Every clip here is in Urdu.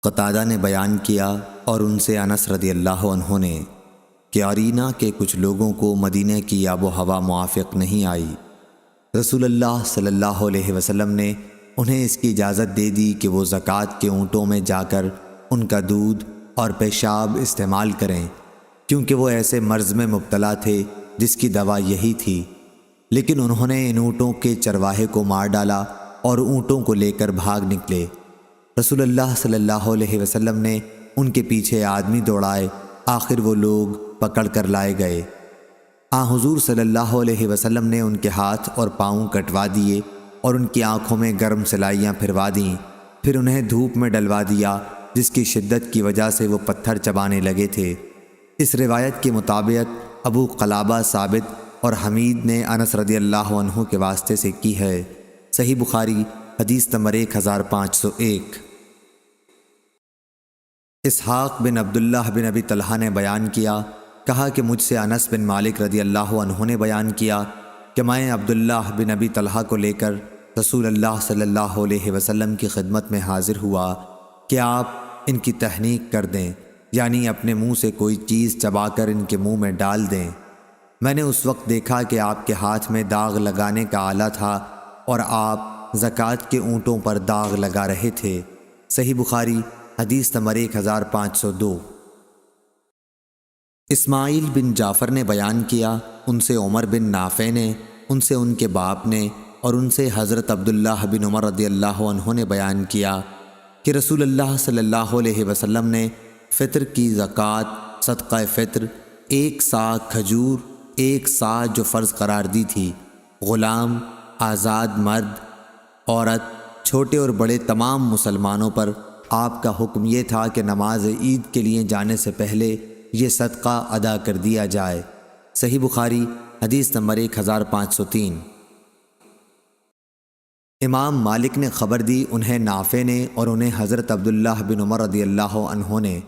قتادہ نے بیان کیا اور ان سے انس رضی اللہ عنہ نے کہ عرینہ کے کچھ لوگوں کو مدینہ کی آب و ہوا موافق نہیں آئی۔ رسول اللہ صلی اللہ علیہ وسلم نے انہیں اس کی اجازت دے دی کہ وہ زکوٰۃ کے اونٹوں میں جا کر ان کا دودھ اور پیشاب استعمال کریں، کیونکہ وہ ایسے مرض میں مبتلا تھے جس کی دوا یہی تھی۔ لیکن انہوں نے ان اونٹوں کے چرواہے کو مار ڈالا اور اونٹوں کو لے کر بھاگ نکلے۔ رسول اللہ صلی اللہ علیہ وسلم نے ان کے پیچھے آدمی دوڑائے، آخر وہ لوگ پکڑ کر لائے گئے۔ حضور صلی اللہ علیہ وسلم نے ان کے ہاتھ اور پاؤں کٹوا دیے اور ان کی آنکھوں میں گرم سلائیاں پھروا دیں، پھر انہیں دھوپ میں ڈلوا دیا جس کی شدت کی وجہ سے وہ پتھر چبانے لگے تھے۔ اس روایت کے مطابق ابو قلابہ ثابت اور حمید نے انس رضی اللہ عنہ کے واسطے سے کی ہے۔ صحیح بخاری حدیث نمبر 1501۔ اسحاق بن عبداللہ بن ابی طلحہ نے بیان کیا، کہا کہ مجھ سے انس بن مالک رضی اللہ عنہ نے بیان کیا کہ میں عبداللہ بن ابی طلحہ کو لے کر رسول اللہ صلی اللہ علیہ وسلم کی خدمت میں حاضر ہوا کہ آپ ان کی تحنیک کر دیں، یعنی اپنے منہ سے کوئی چیز چبا کر ان کے منہ میں ڈال دیں۔ میں نے اس وقت دیکھا کہ آپ کے ہاتھ میں داغ لگانے کا آلہ تھا اور آپ زکوٰۃ کے اونٹوں پر داغ لگا رہے تھے۔ صحیح بخاری حدیث نمبر 1502۔ اسماعیل بن جعفر نے بیان کیا، ان سے عمر بن نافع نے، ان سے ان کے باپ نے اور ان سے حضرت عبداللہ بن عمر رضی اللہ عنہ نے بیان کیا کہ رسول اللہ صلی اللہ علیہ وسلم نے فطر کی زکوٰۃ صدقہ فطر 1 صاع کھجور 1 صاع جو فرض قرار دی تھی، غلام، آزاد مرد، عورت، چھوٹے اور بڑے تمام مسلمانوں پر آپ کا حکم یہ تھا کہ نماز عید کے لیے جانے سے پہلے یہ صدقہ ادا کر دیا جائے۔ صحیح بخاری حدیث نمبر 1503۔ امام مالک نے خبر دی انہیں نافع نے اور انہیں حضرت عبداللہ بن عمر رضی اللہ عنہ نے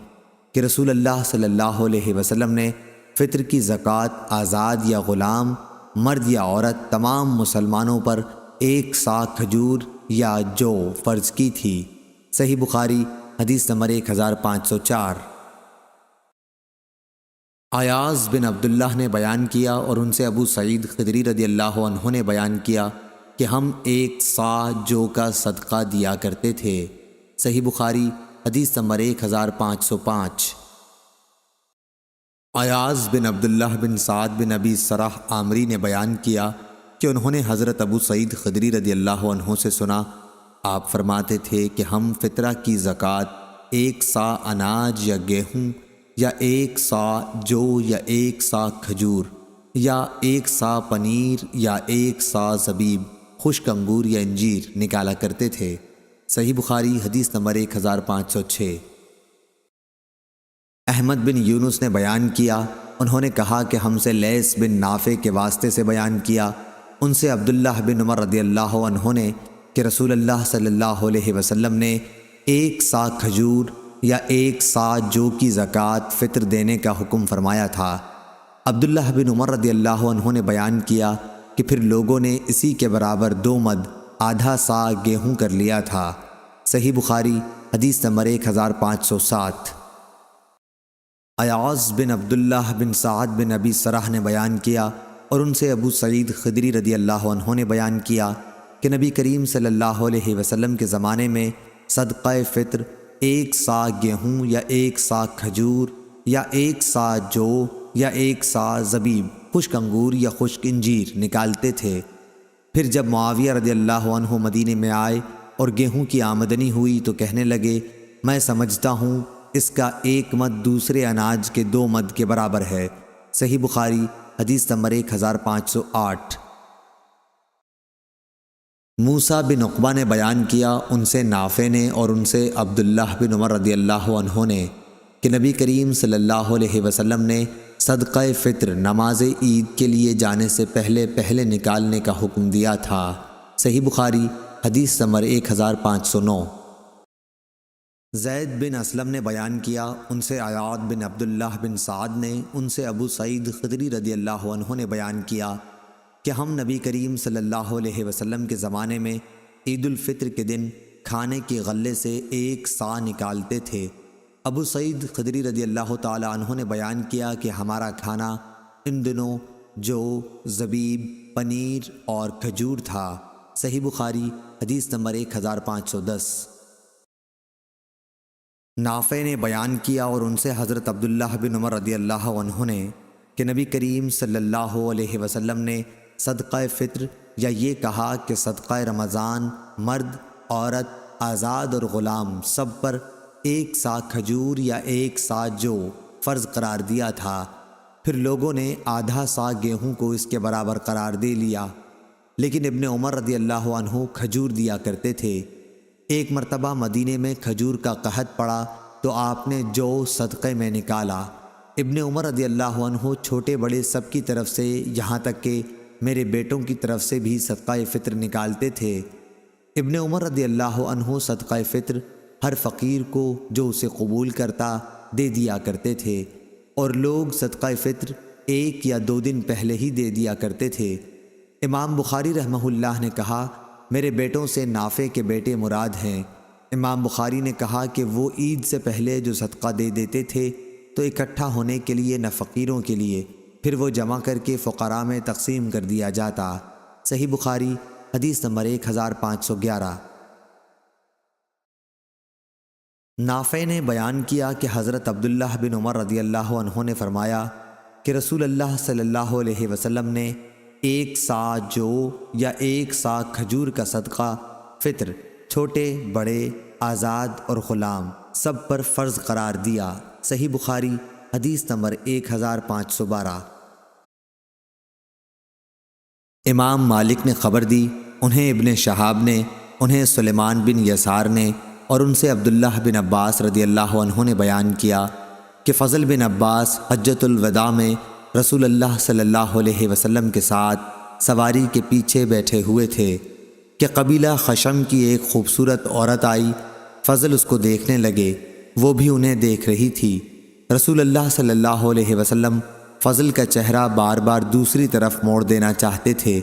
کہ رسول اللہ صلی اللہ علیہ وسلم نے فطر کی زکوٰۃ آزاد یا غلام، مرد یا عورت تمام مسلمانوں پر 1 صاع کھجور یا جو فرض کی تھی۔ صحیح بخاری حدیث نمبر 1504۔ عیاض بن عبداللہ نے بیان کیا اور ان سے ابو سعید خدری رضی اللہ عنہ نے بیان کیا کہ ہم 1 صاع جو کا صدقہ دیا کرتے تھے۔ صحیح بخاری حدیث نمبر 1505۔ عیاض بن عبداللہ بن سعد بن ابی سرح عامری نے بیان کیا کہ انہوں نے حضرت ابو سعید خدری رضی اللہ عنہ سے سنا، آپ فرماتے تھے کہ ہم فطرہ کی زکوٰۃ 1 صاع اناج یا گیہوں یا 1 صاع جو یا 1 صاع کھجور یا 1 صاع پنیر یا 1 صاع زبیب، خشک انگور یا انجیر نکالا کرتے تھے۔ صحیح بخاری حدیث نمبر 1506۔ احمد بن یونس نے بیان کیا، انہوں نے کہا کہ ہم سے لیث بن نافع کے واسطے سے بیان کیا، ان سے عبداللہ بن عمر رضی اللہ عنہ نے کہ رسول اللہ صلی اللہ علیہ وسلم نے 1 صاع کھجور یا 1 صاع جو کی زکوٰۃ فطر دینے کا حکم فرمایا تھا۔ عبداللہ بن عمر رضی اللہ عنہ نے بیان کیا کہ پھر لوگوں نے اسی کے برابر 2 مد آدھا صاع گیہوں کر لیا تھا۔ صحیح بخاری حدیث نمبر 1507۔ عیاض بن عبداللہ بن سعد بن ابی سرح نے بیان کیا اور ان سے ابو سعید خدری رضی اللہ عنہ نے بیان کیا کہ نبی کریم صلی اللہ علیہ وسلم کے زمانے میں صدقہ فطر 1 صاع گیہوں یا 1 صاع کھجور یا 1 صاع جو یا 1 صاع زبیب، خشک انگور یا خشک انجیر نکالتے تھے۔ پھر جب معاویہ رضی اللہ عنہ مدینے میں آئے اور گیہوں کی آمدنی ہوئی تو کہنے لگے، میں سمجھتا ہوں اس کا 1 مد دوسرے اناج کے 2 مد کے برابر ہے۔ صحیح بخاری حدیث نمبر 1508۔ موسیٰ بن عقبہ نے بیان کیا، ان سے نافع نے اور ان سے عبداللہ بن عمر رضی اللہ عنہ نے کہ نبی کریم صلی اللہ علیہ وسلم نے صدقہ فطر نماز عید کے لیے جانے سے پہلے نکالنے کا حکم دیا تھا۔ صحیح بخاری حدیث نمبر 1509۔ زید بن اسلم نے بیان کیا، ان سے عیاض بن عبداللہ بن سعد نے، ان سے ابو سعید خدری رضی اللہ عنہ نے بیان کیا کہ ہم نبی کریم صلی اللہ علیہ وسلم کے زمانے میں عید الفطر کے دن کھانے کے غلے سے ایک صاع نکالتے تھے۔ ابو سعید خدری رضی اللہ تعالی عنہ نے بیان کیا کہ ہمارا کھانا ان دنوں جو، زبیب، پنیر اور کھجور تھا۔ صحیح بخاری حدیث نمبر 1510۔ نافع نے بیان کیا اور ان سے حضرت عبداللہ بن عمر رضی اللہ عنہ نے کہ نبی کریم صلی اللہ علیہ وسلم نے صدقہ فطر یا یہ کہا کہ صدقہ رمضان مرد، عورت، آزاد اور غلام سب پر ایک صاع کھجور یا ایک صاع جو فرض قرار دیا تھا۔ پھر لوگوں نے آدھا صاع گیہوں کو اس کے برابر قرار دے لیا، لیکن ابن عمر رضی اللہ عنہ کھجور دیا کرتے تھے۔ ایک مرتبہ مدینے میں کھجور کا قحط پڑا تو آپ نے جو صدقے میں نکالا۔ ابن عمر رضی اللہ عنہ چھوٹے بڑے سب کی طرف سے، یہاں تک کہ میرے بیٹوں کی طرف سے بھی صدقہ فطر نکالتے تھے۔ ابن عمر رضی اللہ عنہ صدقہ فطر ہر فقیر کو جو اسے قبول کرتا دے دیا کرتے تھے، اور لوگ صدقہ فطر 1 یا 2 دن پہلے ہی دے دیا کرتے تھے۔ امام بخاری رحمہ اللہ نے کہا، میرے بیٹوں سے نافع کے بیٹے مراد ہیں۔ امام بخاری نے کہا کہ وہ عید سے پہلے جو صدقہ دے دیتے تھے تو اکٹھا ہونے کے لیے نہ فقیروں کے لیے، پھر وہ جمع کر کے فقراء میں تقسیم کر دیا جاتا۔ صحیح بخاری حدیث نمبر 1511۔ نافع نے بیان کیا کہ حضرت عبداللہ بن عمر رضی اللہ عنہ نے فرمایا کہ رسول اللہ صلی اللہ علیہ وسلم نے 1 صاع جو یا 1 صاع کھجور کا صدقہ فطر چھوٹے بڑے، آزاد اور غلام سب پر فرض قرار دیا۔ صحیح بخاری حدیث نمبر 1512۔ امام مالک نے خبر دی، انہیں ابن شہاب نے، انہیں سلیمان بن یسار نے، اور ان سے عبداللہ بن عباس رضی اللہ عنہ نے بیان کیا کہ فضل بن عباس حجۃ الوداع میں رسول اللہ صلی اللہ علیہ وسلم کے ساتھ سواری کے پیچھے بیٹھے ہوئے تھے کہ قبیلہ خشم کی ایک خوبصورت عورت آئی۔ فضل اس کو دیکھنے لگے، وہ بھی انہیں دیکھ رہی تھی۔ رسول اللہ صلی اللہ علیہ وسلم فضل کا چہرہ بار بار دوسری طرف موڑ دینا چاہتے تھے۔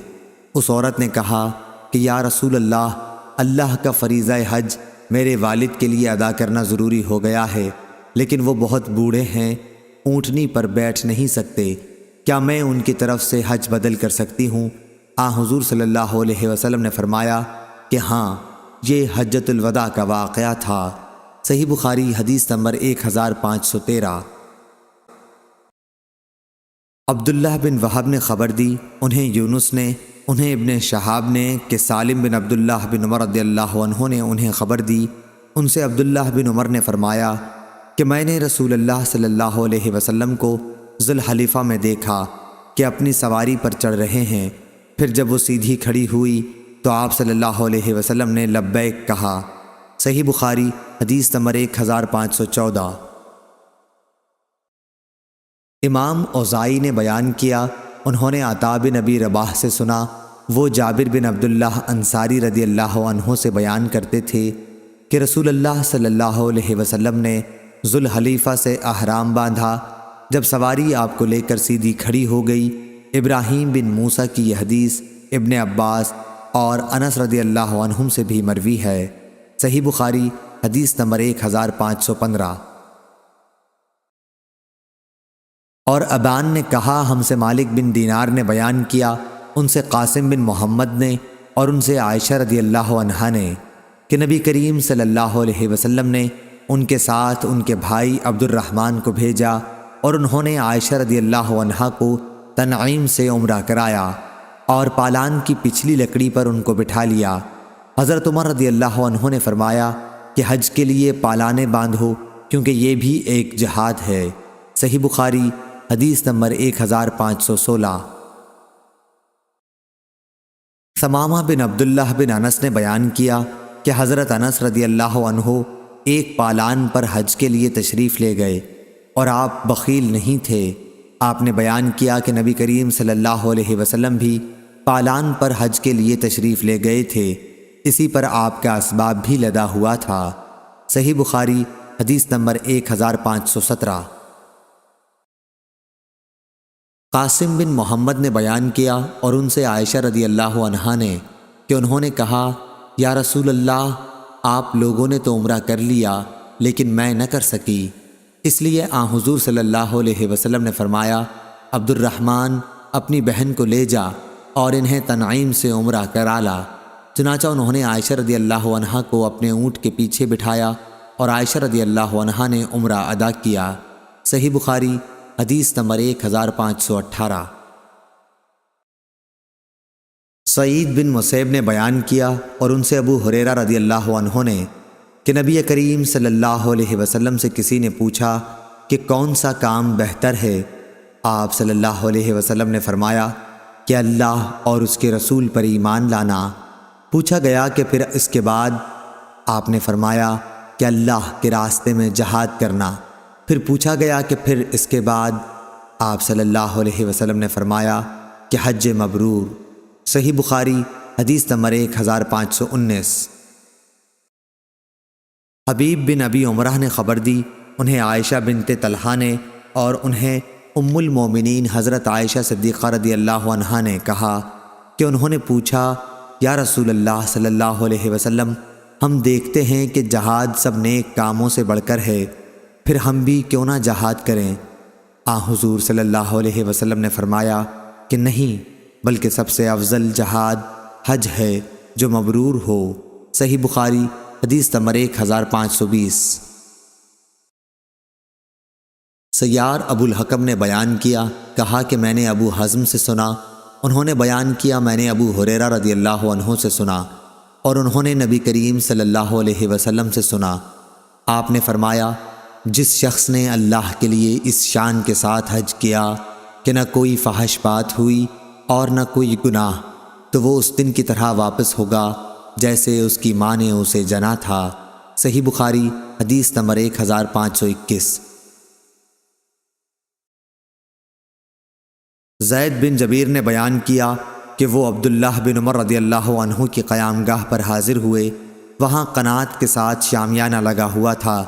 اس عورت نے کہا کہ یا رسول اللہ، اللہ کا فریضہ حج میرے والد کے لیے ادا کرنا ضروری ہو گیا ہے، لیکن وہ بہت بوڑھے ہیں، اونٹنی پر بیٹھ نہیں سکتے، کیا میں ان کی طرف سے حج بدل کر سکتی ہوں؟ حضور صلی اللہ علیہ وسلم نے فرمایا کہ ہاں، یہ حجۃ الوداع کا واقعہ تھا۔ صحیح بخاری حدیث نمبر 1513۔ عبداللہ بن وہب نے خبر دی، انہیں یونس نے، انہیں ابن شہاب نے کہ سالم بن عبداللہ بن عمر رضی اللہ عنہ نے انہیں خبر دی، ان سے عبداللہ بن عمر نے فرمایا کہ میں نے رسول اللہ صلی اللہ علیہ وسلم کو ذوالحلیفہ میں دیکھا کہ اپنی سواری پر چڑھ رہے ہیں۔ پھر جب وہ سیدھی کھڑی ہوئی تو آپ صلی اللہ علیہ وسلم نے لبیک کہا۔ صحیح بخاری حدیث نمبر 1514۔ امام اوزائی نے بیان کیا، انہوں نے عطا بن ابی رباح سے سنا، وہ جابر بن عبداللہ انصاری رضی اللہ عنہ سے بیان کرتے تھے کہ رسول اللہ صلی اللہ علیہ وسلم نے ذوالحلیفہ سے احرام باندھا۔ جب سواری آپ کو لے کر سیدھی کھڑی ہو گئی، ابراہیم بن موسیٰ کی یہ حدیث ابن عباس اور انس رضی اللہ عنہم سے بھی مروی ہے۔ صحیح بخاری حدیث نمبر 1515۔ اور ابان نے کہا، ہم سے مالک بن دینار نے بیان کیا، ان سے قاسم بن محمد نے، اور ان سے عائشہ رضی اللہ عنہا نے کہ نبی کریم صلی اللہ علیہ وسلم نے ان کے ساتھ ان کے بھائی عبد الرحمن کو بھیجا، اور انہوں نے عائشہ رضی اللہ عنہا کو تنعیم سے عمرہ کرایا اور پالان کی پچھلی لکڑی پر ان کو بٹھا لیا۔ حضرت عمر رضی اللہ عنہ نے فرمایا کہ حج کے لیے پالانے باندھو، کیونکہ یہ بھی ایک جہاد ہے۔ صحیح بخاری حدیث نمبر 1516۔ ثمامہ بن عبداللہ بن انس نے بیان کیا کہ حضرت انس رضی اللہ عنہ ایک پالان پر حج کے لیے تشریف لے گئے اور آپ بخیل نہیں تھے۔ آپ نے بیان کیا کہ نبی کریم صلی اللہ علیہ وسلم بھی پالان پر حج کے لیے تشریف لے گئے تھے، اسی پر آپ کا اسباب بھی لدا ہوا تھا۔ صحیح بخاری حدیث نمبر 1517۔ قاسم بن محمد نے بیان کیا اور ان سے عائشہ رضی اللہ عنہا نے کہ انہوں نے کہا، یا رسول اللہ، آپ لوگوں نے تو عمرہ کر لیا لیکن میں نہ کر سکی، اس لیے حضور صلی اللہ علیہ وسلم نے فرمایا عبد الرحمن اپنی بہن کو لے جا اور انہیں تنعیم سے عمرہ کرا لا۔ چنانچہ انہوں نے عائشہ رضی اللہ عنہا کو اپنے اونٹ کے پیچھے بٹھایا اور عائشہ رضی اللہ عنہا نے عمرہ ادا کیا۔ صحیح بخاری حدیث نمبر 1518۔ سعید بن مسیب نے بیان کیا اور ان سے ابو ہریرہ رضی اللہ عنہ نے کہ نبی کریم صلی اللہ علیہ وسلم سے کسی نے پوچھا کہ کون سا کام بہتر ہے؟ آپ صلی اللہ علیہ وسلم نے فرمایا کہ اللہ اور اس کے رسول پر ایمان لانا۔ پوچھا گیا کہ پھر اس کے بعد؟ آپ نے فرمایا کہ اللہ کے راستے میں جہاد کرنا۔ پھر پوچھا گیا کہ پھر اس کے بعد؟ آپ صلی اللہ علیہ وسلم نے فرمایا کہ حج مبرور۔ صحیح بخاری حدیث نمبر 1519۔ حبیب بن ابی عمرہ نے خبر دی، انہیں عائشہ بنت طلحہ نے اور انہیں ام المومنین حضرت عائشہ صدیقہ رضی اللہ عنہا نے کہا کہ انہوں نے پوچھا یا رسول اللہ صلی اللہ علیہ وسلم، ہم دیکھتے ہیں کہ جہاد سب نیک کاموں سے بڑھ کر ہے، پھر ہم بھی کیوں نہ جہاد کریں؟ حضور صلی اللہ علیہ وسلم نے فرمایا کہ نہیں، بلکہ سب سے افضل جہاد حج ہے جو مبرور ہو۔ صحیح بخاری حدیث نمبر 1520۔ سیار ابو الحکم نے بیان کیا، کہا کہ میں نے ابو حزم سے سنا، انہوں نے بیان کیا میں نے ابو ہریرہ رضی اللہ عنہ سے سنا اور انہوں نے نبی کریم صلی اللہ علیہ وسلم سے سنا۔ آپ نے فرمایا جس شخص نے اللہ کے لیے اس شان کے ساتھ حج کیا کہ نہ کوئی فحش بات ہوئی اور نہ کوئی گناہ، تو وہ اس دن کی طرح واپس ہوگا جیسے اس کی ماں نے اسے جنا تھا۔ صحیح بخاری حدیث نمبر 1521۔ زید بن جبیر نے بیان کیا کہ وہ عبداللہ بن عمر رضی اللہ عنہ کی قیام گاہ پر حاضر ہوئے، وہاں قنات کے ساتھ شامیانہ لگا ہوا تھا۔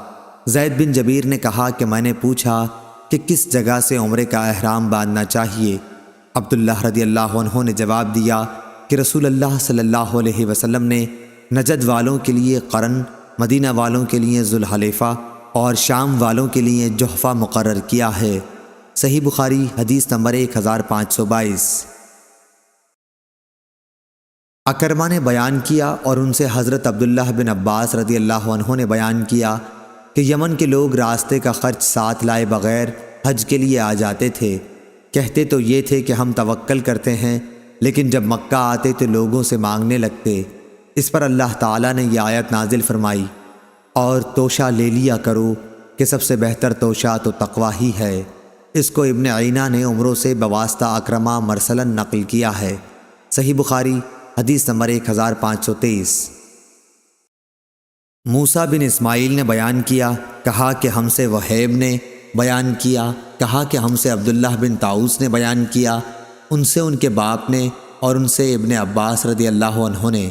زید بن جبیر نے کہا کہ میں نے پوچھا کہ کس جگہ سے عمرے کا احرام باندھنا چاہیے؟ عبداللہ رضی اللہ عنہ نے جواب دیا کہ رسول اللہ صلی اللہ علیہ وسلم نے نجد والوں کے لیے قرن، مدینہ والوں کے لیے ذوالحلیفہ اور شام والوں کے لیے جحفہ مقرر کیا ہے۔ صحیح بخاری حدیث نمبر 1522۔ اکرمہ نے بیان کیا اور ان سے حضرت عبداللہ بن عباس رضی اللہ عنہ نے بیان کیا کہ یمن کے لوگ راستے کا خرچ ساتھ لائے بغیر حج کے لیے آ جاتے تھے، کہتے تو یہ تھے کہ ہم توکل کرتے ہیں، لیکن جب مکہ آتے تو لوگوں سے مانگنے لگتے۔ اس پر اللہ تعالیٰ نے یہ آیت نازل فرمائی، اور توشہ لے لیا کرو کہ سب سے بہتر توشہ تو تقوی ہی ہے۔ اس کو ابن عینہ نے عمروں سے بواسطہ اکرمہ مرسلاً نقل کیا ہے۔ صحیح بخاری حدیث نمبر 1523۔ موسیٰ بن اسماعیل نے بیان کیا، کہا کہ ہم سے وہیب نے بیان کیا، کہا کہ ہم سے عبداللہ بن طاؤس نے بیان کیا، ان سے ان کے باپ نے اور ان سے ابن عباس رضی اللہ عنہ نے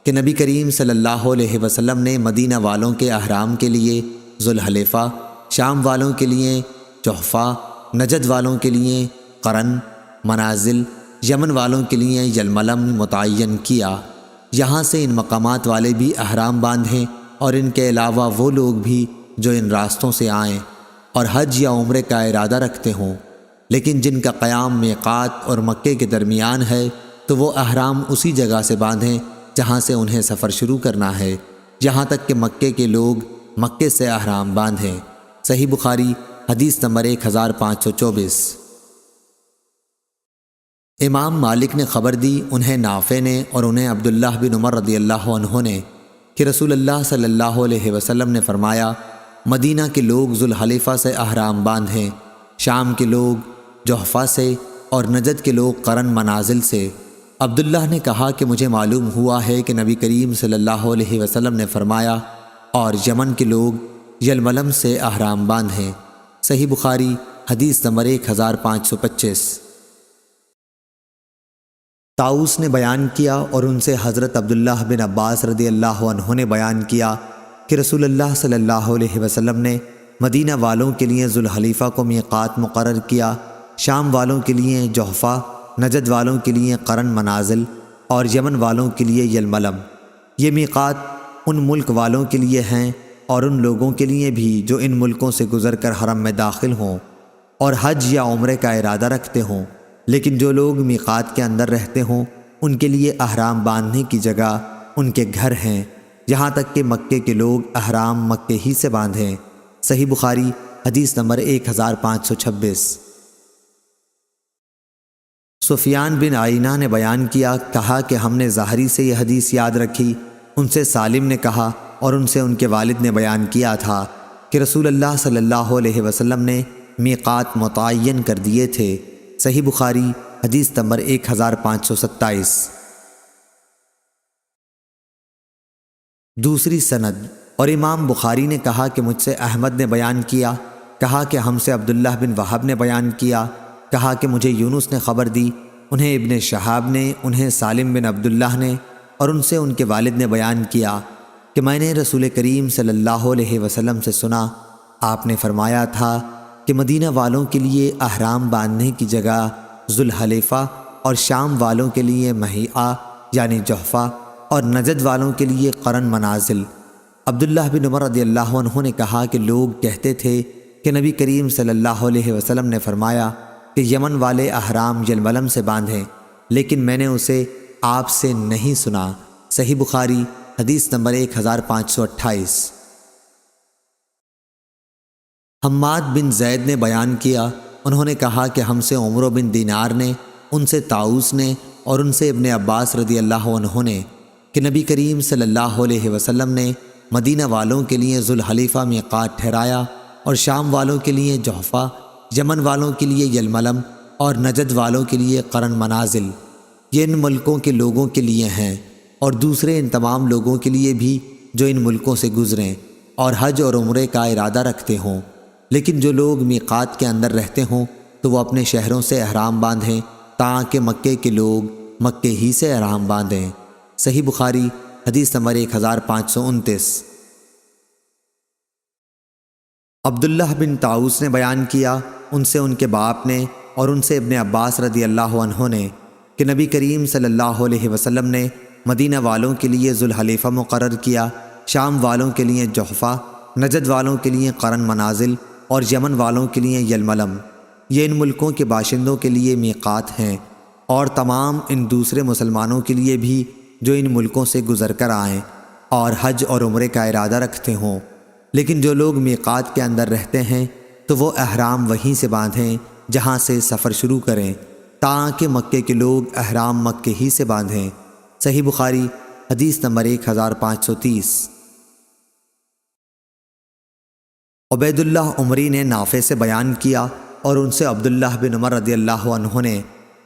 کہ نبی کریم صلی اللہ علیہ وسلم نے مدینہ والوں کے احرام کے لیے ذوالحلیفہ، شام والوں کے لیے جحفہ، نجد والوں کے لیے قرن، منازل، یمن والوں کے لیے یلملم متعین کیا۔ یہاں سے ان مقامات والے بھی احرام باندھیں اور ان کے علاوہ وہ لوگ بھی جو ان راستوں سے آئیں اور حج یا عمرے کا ارادہ رکھتے ہوں، لیکن جن کا قیام میقات اور مکے کے درمیان ہے تو وہ احرام اسی جگہ سے باندھیں جہاں سے انہیں سفر شروع کرنا ہے، یہاں تک کہ مکے کے لوگ مکے سے احرام باندھیں۔ صحیح بخاری حدیث نمبر 1524۔ امام مالک نے خبر دی، انہیں نافع نے اور انہیں عبداللہ بن عمر رضی اللہ عنہ نے کہ رسول اللہ صلی اللہ علیہ وسلم نے فرمایا مدینہ کے لوگ ذوالحلیفہ سے احرام باندھیں، شام کے لوگ جحفہ سے اور نجد کے لوگ قرن منازل سے۔ عبداللہ نے کہا کہ مجھے معلوم ہوا ہے کہ نبی کریم صلی اللہ علیہ وسلم نے فرمایا اور یمن کے لوگ یلملم سے احرام باندھیں۔ صحیح بخاری حدیث نمبر 1525۔ طاؤس نے بیان کیا اور ان سے حضرت عبداللہ بن عباس رضی اللہ عنہ نے بیان کیا کہ رسول اللہ صلی اللہ علیہ وسلم نے مدینہ والوں کے لیے ذوالحلیفہ کو میقات مقرر کیا، شام والوں کے لیے جحفہ، نجد والوں کے لیے قرن منازل اور یمن والوں کے لیے یلملم۔ یہ میقات ان ملک والوں کے لیے ہیں اور ان لوگوں کے لیے بھی جو ان ملکوں سے گزر کر حرم میں داخل ہوں اور حج یا عمرے کا ارادہ رکھتے ہوں، لیکن جو لوگ میقات کے اندر رہتے ہوں ان کے لیے احرام باندھنے کی جگہ ان کے گھر ہیں، یہاں تک کہ مکے کے لوگ احرام مکے ہی سے باندھیں۔ صحیح بخاری حدیث نمبر 1526۔ سفیان بن عینہ نے بیان کیا، کہا کہ ہم نے ظاہری سے یہ حدیث یاد رکھی، ان سے سالم نے کہا اور ان سے ان کے والد نے بیان کیا تھا کہ رسول اللہ صلی اللہ علیہ وسلم نے میقات متعین کر دیے تھے۔ صحیح بخاری حدیث نمبر 1527۔ دوسری سند، اور امام بخاری نے کہا کہ مجھ سے احمد نے بیان کیا، کہا کہ ہم سے عبداللہ بن وہب نے بیان کیا، کہا کہ مجھے یونس نے خبر دی، انہیں ابن شہاب نے، انہیں سالم بن عبداللہ نے، اور ان سے ان کے والد نے بیان کیا کہ میں نے رسول کریم صلی اللہ علیہ وسلم سے سنا، آپ نے فرمایا تھا کہ مدینہ والوں کے لیے احرام باندھنے کی جگہ ذوالحلیفہ اور شام والوں کے لیے مہیعہ یعنی جحفہ اور نجد والوں کے لیے قرن منازل۔ عبداللہ بن عمر رضی اللہ عنہ نے کہا کہ لوگ کہتے تھے کہ نبی کریم صلی اللہ علیہ وسلم نے فرمایا کہ یمن والے احرام یلملم سے باندھیں، لیکن میں نے اسے آپ سے نہیں سنا۔ صحیح بخاری حدیث نمبر 1528۔ حماد بن زید نے بیان کیا، انہوں نے کہا کہ ہم سے عمرو بن دینار نے، ان سے طاؤس نے اور ان سے ابن عباس رضی اللہ عنہ نے کہ نبی کریم صلی اللہ علیہ وسلم نے مدینہ والوں کے لیے ذوالحلیفہ میقات ٹھہرایا اور شام والوں کے لیے جحفہ، یمن والوں کے لیے یلملم اور نجد والوں کے لیے قرن منازل۔ یہ ان ملکوں کے لوگوں کے لیے ہیں اور دوسرے ان تمام لوگوں کے لیے بھی جو ان ملکوں سے گزریں اور حج اور عمرے کا ارادہ رکھتے ہوں، لیکن جو لوگ میقات کے اندر رہتے ہوں تو وہ اپنے شہروں سے احرام باندھیں تاکہ مکے کے لوگ مکے ہی سے احرام باندھیں۔ صحیح بخاری حدیث نمبر 1529۔ عبداللہ بن طاؤس نے بیان کیا، ان سے ان کے باپ نے اور ان سے ابن عباس رضی اللہ عنہ نے کہ نبی کریم صلی اللہ علیہ وسلم نے مدینہ والوں کے لیے ذوالحلیفہ مقرر کیا، شام والوں کے لیے جحفہ، نجد والوں کے لیے قرن منازل اور یمن والوں کے لیے یلملم۔ یہ ان ملکوں کے باشندوں کے لیے میقات ہیں اور تمام ان دوسرے مسلمانوں کے لیے بھی جو ان ملکوں سے گزر کر آئیں اور حج اور عمرے کا ارادہ رکھتے ہوں، لیکن جو لوگ میقات کے اندر رہتے ہیں تو وہ احرام وہیں سے باندھیں جہاں سے سفر شروع کریں تاکہ مکے کے لوگ احرام مکے ہی سے باندھیں۔ صحیح بخاری حدیث نمبر 1530۔ عبید اللہ عمری نے نافع سے بیان کیا اور ان سے عبداللہ بن عمر رضی اللہ عنہ نے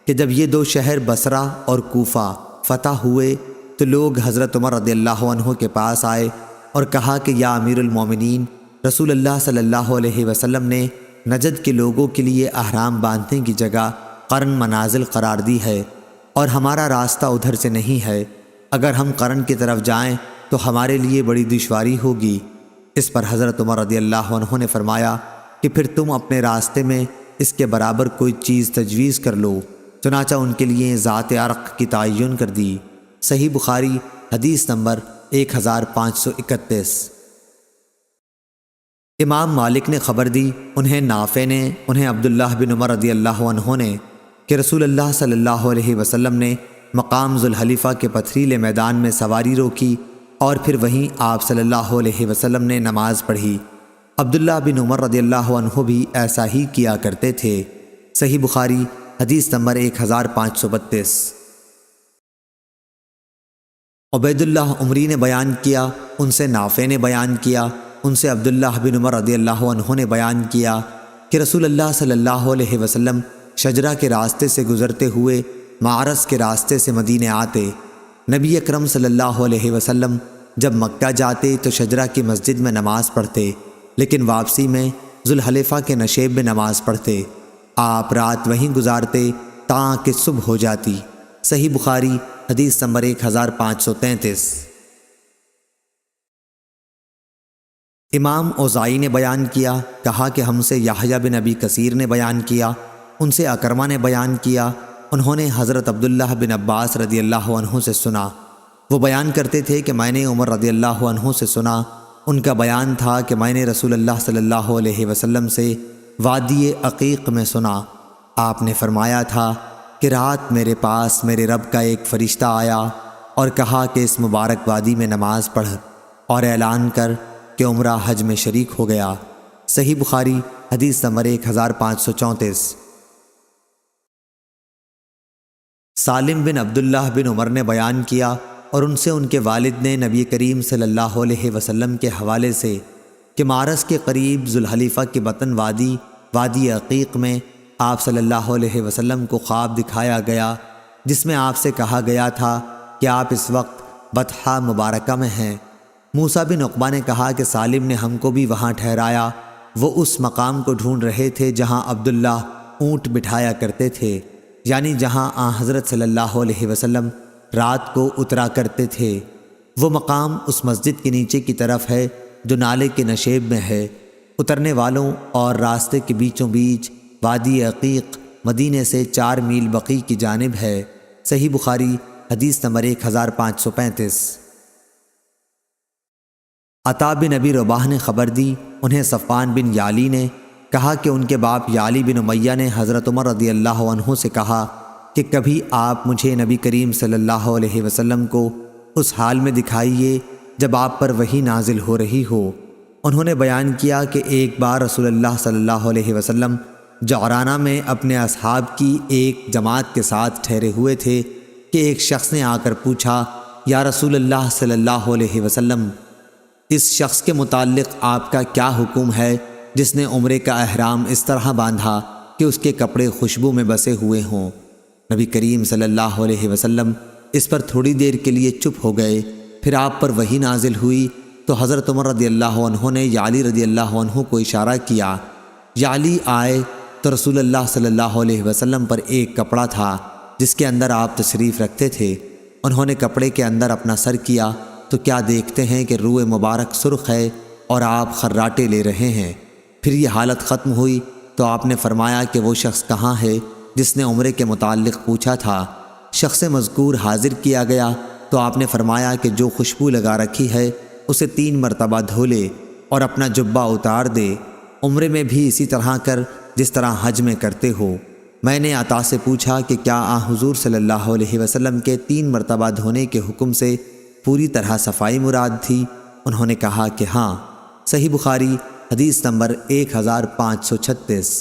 کہ جب یہ دو شہر بصرہ اور کوفہ فتح ہوئے تو لوگ حضرت عمر رضی اللہ عنہ کے پاس آئے اور کہا کہ یا امیر المومنین، رسول اللہ صلی اللہ علیہ وسلم نے نجد کے لوگوں کے لیے احرام باندھنے کی جگہ قرن منازل قرار دی ہے اور ہمارا راستہ ادھر سے نہیں ہے، اگر ہم قرن کی طرف جائیں تو ہمارے لیے بڑی دشواری ہوگی۔ اس پر حضرت عمر رضی اللہ عنہ نے فرمایا کہ پھر تم اپنے راستے میں اس کے برابر کوئی چیز تجویز کر لو، چنانچہ ان کے لیے ذات عرق کی تعین کر دی۔ صحیح بخاری حدیث نمبر 1531۔ امام مالک نے خبر دی، انہیں نافع نے، انہیں عبداللہ بن عمر رضی اللہ عنہ نے کہ رسول اللہ صلی اللہ علیہ وسلم نے مقام ذوالحلیفہ کے پتھریلے میدان میں سواری روکی اور پھر وہیں آپ صلی اللہ علیہ وسلم نے نماز پڑھی۔ عبداللہ بن عمر رضی اللہ عنہ بھی ایسا ہی کیا کرتے تھے۔ صحیح بخاری حدیث نمبر 1532۔ عبید اللہ عمری نے بیان کیا، ان سے نافع نے بیان کیا، ان سے عبداللہ بن عمر رضی اللہ عنہ نے بیان کیا کہ رسول اللہ صلی اللہ علیہ وسلم شجرہ کے راستے سے گزرتے ہوئے معرس کے راستے سے مدینے آتے۔ نبی اکرم صلی اللہ علیہ وسلم جب مکہ جاتے تو شجرہ کی مسجد میں نماز پڑھتے، لیکن واپسی میں ذوالحلیفہ کے نشیب میں نماز پڑھتے۔ آپ رات وہیں گزارتے تاکہ صبح ہو جاتی۔ صحیح بخاری حدیث نمبر 1533۔ امام اوزائی نے بیان کیا، کہا کہ ہم سے یحییٰ بن ابی کثیر نے بیان کیا، ان سے اکرمہ نے بیان کیا، انہوں نے حضرت عبداللہ بن عباس رضی اللہ عنہ سے سنا، وہ بیان کرتے تھے کہ میں نے عمر رضی اللہ عنہ سے سنا، ان کا بیان تھا کہ میں نے رسول اللہ صلی اللہ علیہ وسلم سے وادی عقیق میں سنا۔ آپ نے فرمایا تھا کہ رات میرے پاس میرے رب کا ایک فرشتہ آیا اور کہا کہ اس مبارک وادی میں نماز پڑھ اور اعلان کر کہ عمرہ حج میں شریک ہو گیا۔ صحیح بخاری حدیث نمبر 1534۔ سالم بن عبداللہ بن عمر نے بیان کیا اور ان سے ان کے والد نے نبی کریم صلی اللہ علیہ وسلم کے حوالے سے کہ مارس کے قریب ذوالحلیفہ کے بطن وادی عقیق میں آپ صلی اللہ علیہ وسلم کو خواب دکھایا گیا، جس میں آپ سے کہا گیا تھا کہ آپ اس وقت بطحہ مبارکہ میں ہیں۔ موسیٰ بن عقبہ نے کہا کہ سالم نے ہم کو بھی وہاں ٹھہرایا۔ وہ اس مقام کو ڈھونڈ رہے تھے جہاں عبداللہ اونٹ بٹھایا کرتے تھے، یعنی جہاں حضرت صلی اللہ علیہ وسلم رات کو اترا کرتے تھے۔ وہ مقام اس مسجد کے نیچے کی طرف ہے جو نالے کے نشیب میں ہے۔ اترنے والوں اور راستے کے بیچوں بیچ وادی عقیق مدینے سے 4 میل بقیع کی جانب ہے۔ صحیح بخاری حدیث نمبر 1535۔ عطا بن ابی رباح نے خبر دی، انہیں صفوان بن یعلی نے کہا کہ ان کے باپ یعلی بن امیہ نے حضرت عمر رضی اللہ عنہ سے کہا کہ کبھی آپ مجھے نبی کریم صلی اللہ علیہ وسلم کو اس حال میں دکھائیے جب آپ پر وحی نازل ہو رہی ہو۔ انہوں نے بیان کیا کہ ایک بار رسول اللہ صلی اللہ علیہ وسلم جعرانہ میں اپنے اصحاب کی ایک جماعت کے ساتھ ٹھہرے ہوئے تھے کہ ایک شخص نے آ کر پوچھا، یا رسول اللہ صلی اللہ علیہ وسلم، اس شخص کے متعلق آپ کا کیا حکم ہے جس نے عمرے کا احرام اس طرح باندھا کہ اس کے کپڑے خوشبو میں بسے ہوئے ہوں؟ نبی کریم صلی اللہ علیہ وسلم اس پر تھوڑی دیر کے لیے چپ ہو گئے۔ پھر آپ پر وحی نازل ہوئی تو حضرت عمر رضی اللہ عنہ نے یعلی رضی اللہ عنہ کو اشارہ کیا۔ یعلی آئے تو رسول اللہ صلی اللہ علیہ وسلم پر ایک کپڑا تھا جس کے اندر آپ تشریف رکھتے تھے۔ انہوں نے کپڑے کے اندر اپنا سر کیا تو کیا دیکھتے ہیں کہ روح مبارک سرخ ہے اور آپ خراٹے لے رہے ہیں۔ پھر یہ حالت ختم ہوئی تو آپ نے فرمایا کہ وہ شخص کہاں ہے جس نے عمرے کے متعلق پوچھا تھا؟ شخص مذکور حاضر کیا گیا تو آپ نے فرمایا کہ جو خوشبو لگا رکھی ہے اسے 3 مرتبہ دھو لے اور اپنا جبہ اتار دے۔ عمرے میں بھی اسی طرح کر جس طرح حج میں کرتے ہو۔ میں نے عطا سے پوچھا کہ کیا حضور صلی اللہ علیہ وسلم کے 3 مرتبہ دھونے کے حکم سے پوری طرح صفائی مراد تھی؟ انہوں نے کہا کہ ہاں۔ صحیح بخاری حدیث نمبر 1536۔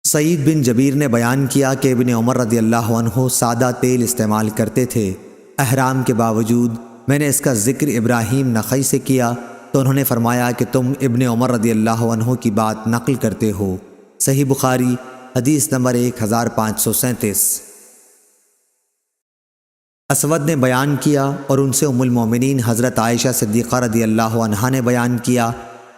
سعید بن جبیر نے بیان کیا کہ ابن عمر رضی اللہ عنہ سادہ تیل استعمال کرتے تھے احرام کے باوجود۔ میں نے اس کا ذکر ابراہیم نخعی سے کیا تو انہوں نے فرمایا کہ تم ابن عمر رضی اللہ عنہ کی بات نقل کرتے ہو۔ صحیح بخاری حدیث نمبر 1537۔ اسود نے بیان کیا اور ان سے ام المومنین حضرت عائشہ صدیقہ رضی اللہ عنہا نے بیان کیا،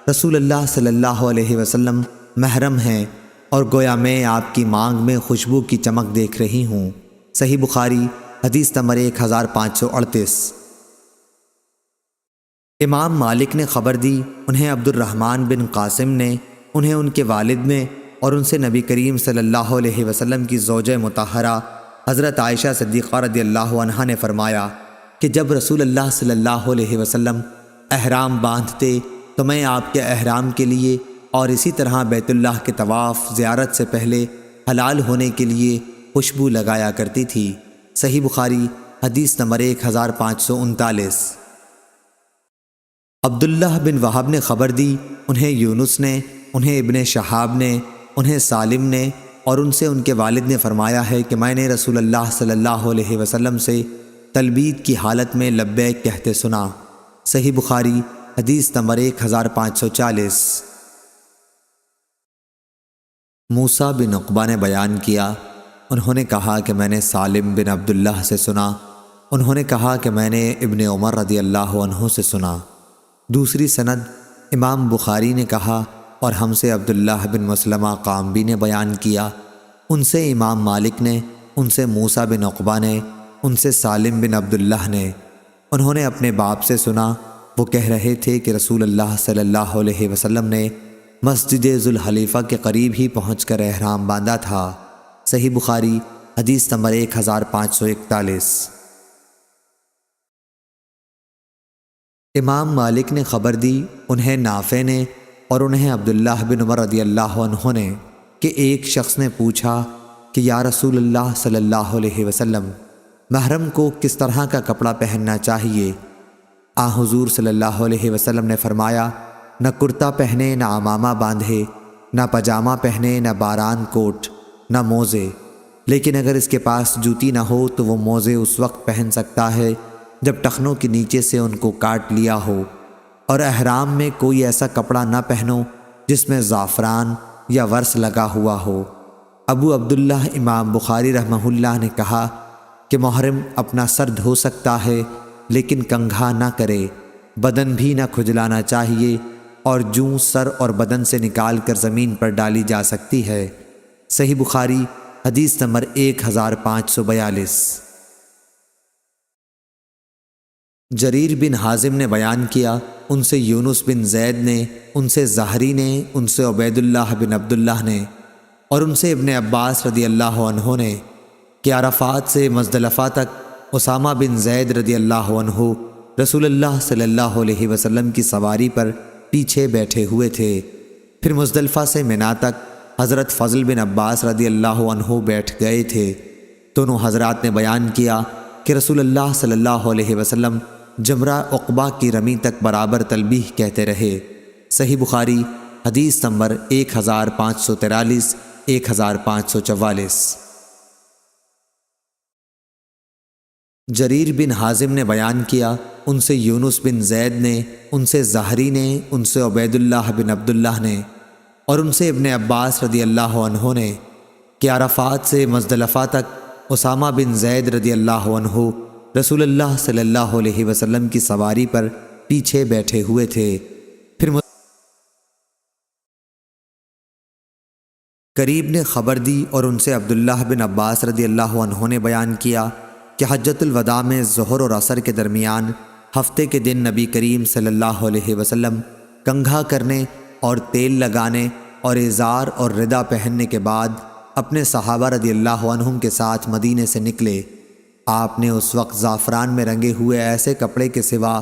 رسول اللہ صلی اللہ علیہ وسلم محرم ہیں اور گویا میں آپ کی مانگ میں خوشبو کی چمک دیکھ رہی ہوں۔ صحیح بخاری حدیث نمبر 1538۔ امام مالک نے خبر دی، انہیں عبد الرحمن بن قاسم نے، انہیں ان کے والد نے اور ان سے نبی کریم صلی اللہ علیہ وسلم کی زوجہ مطہرہ حضرت عائشہ صدیقہ رضی اللہ عنہا نے فرمایا کہ جب رسول اللہ صلی اللہ علیہ وسلم احرام باندھتے تو میں آپ کے احرام کے لیے اور اسی طرح بیت اللہ کے طواف زیارت سے پہلے حلال ہونے کے لیے خوشبو لگایا کرتی تھی۔ صحیح بخاری حدیث نمبر 1539۔ عبداللہ بن وہب نے خبر دی، انہیں یونس نے، انہیں ابن شہاب نے، انہیں سالم نے اور ان سے ان کے والد نے فرمایا ہے کہ میں نے رسول اللہ صلی اللہ علیہ وسلم سے تلبید کی حالت میں لبیک کہتے سنا۔ صحیح بخاری حدیث نمبر 1540۔ موسیٰ بن عقبہ نے بیان کیا، انہوں نے کہا کہ میں نے سالم بن عبداللہ سے سنا، انہوں نے کہا کہ میں نے ابن عمر رضی اللہ عنہ سے سنا۔ دوسری سند امام بخاری نے کہا اور ہم سے عبداللہ بن مسلمہ قامبی نے بیان کیا، ان سے امام مالک نے، ان سے موسیٰ بن عقبہ نے، ان سے سالم بن عبداللہ نے، انہوں نے اپنے باپ سے سنا، وہ کہہ رہے تھے کہ رسول اللہ صلی اللہ علیہ وسلم نے مسجد ذوالحلیفہ کے قریب ہی پہنچ کر احرام باندھا تھا۔ صحیح بخاری حدیث نمبر 1541۔ امام مالک نے خبر دی، انہیں نافع نے اور انہیں عبداللہ بن عمر رضی اللہ عنہ نے، کہ ایک شخص نے پوچھا کہ یا رسول اللہ صلی اللہ علیہ وسلم، محرم کو کس طرح کا کپڑا پہننا چاہیے؟ حضور صلی اللہ علیہ وسلم نے فرمایا، نہ کرتا پہنے، نہ عمامہ باندھے، نہ پاجامہ پہنے، نہ باران کوٹ، نہ موزے، لیکن اگر اس کے پاس جوتی نہ ہو تو وہ موزے اس وقت پہن سکتا ہے جب ٹخنوں کے نیچے سے ان کو کاٹ لیا ہو، اور احرام میں کوئی ایسا کپڑا نہ پہنو جس میں زعفران یا ورس لگا ہوا ہو۔ ابو عبداللہ امام بخاری رحمہ اللہ نے کہا کہ محرم اپنا سر دھو سکتا ہے لیکن کنگھا نہ کرے، بدن بھی نہ کھجلانا چاہیے، اور جوں سر اور بدن سے نکال کر زمین پر ڈالی جا سکتی ہے۔ صحیح بخاری حدیث نمبر 1542۔ جریر بن حازم نے بیان کیا، ان سے یونس بن زید نے، ان سے زہری نے، ان سے عبید اللہ بن عبداللہ نے، اور ان سے ابن عباس رضی اللہ عنہ نے کہ عرفات سے مزدلفہ تک اسامہ بن زید رضی اللہ عنہ رسول اللہ صلی اللہ علیہ وسلم کی سواری پر پیچھے بیٹھے ہوئے تھے۔ پھر مزدلفہ سے منا تک حضرت فضل بن عباس رضی اللہ عنہ بیٹھ گئے تھے۔ دونوں حضرات نے بیان کیا کہ رسول اللہ صلی اللہ علیہ وسلم جمرہ عقبہ کی رمی تک برابر تلبیہ کہتے رہے۔ صحیح بخاری حدیث نمبر 1543، 1544۔ جریر بن حازم نے بیان کیا، ان سے یونس بن زید نے، ان سے زہری نے، ان سے عبید اللہ بن عبداللہ نے، اور ان سے ابن عباس رضی اللہ عنہ نے کہ عرفات سے مزدلفہ تک اسامہ بن زید رضی اللہ عنہ رسول اللہ صلی اللہ علیہ وسلم کی سواری پر پیچھے بیٹھے ہوئے تھے۔ پھر قریب نے خبر دی اور ان سے عبداللہ بن عباس رضی اللہ عنہ نے بیان کیا کہ حجۃ الوداع میں ظہر اور عصر کے درمیان ہفتے کے دن نبی کریم صلی اللہ علیہ وسلم کنگھا کرنے اور تیل لگانے اور ازار اور رداء پہننے کے بعد اپنے صحابہ رضی اللہ عنہم کے ساتھ مدینے سے نکلے۔ آپ نے اس وقت زعفران میں رنگے ہوئے ایسے کپڑے کے سوا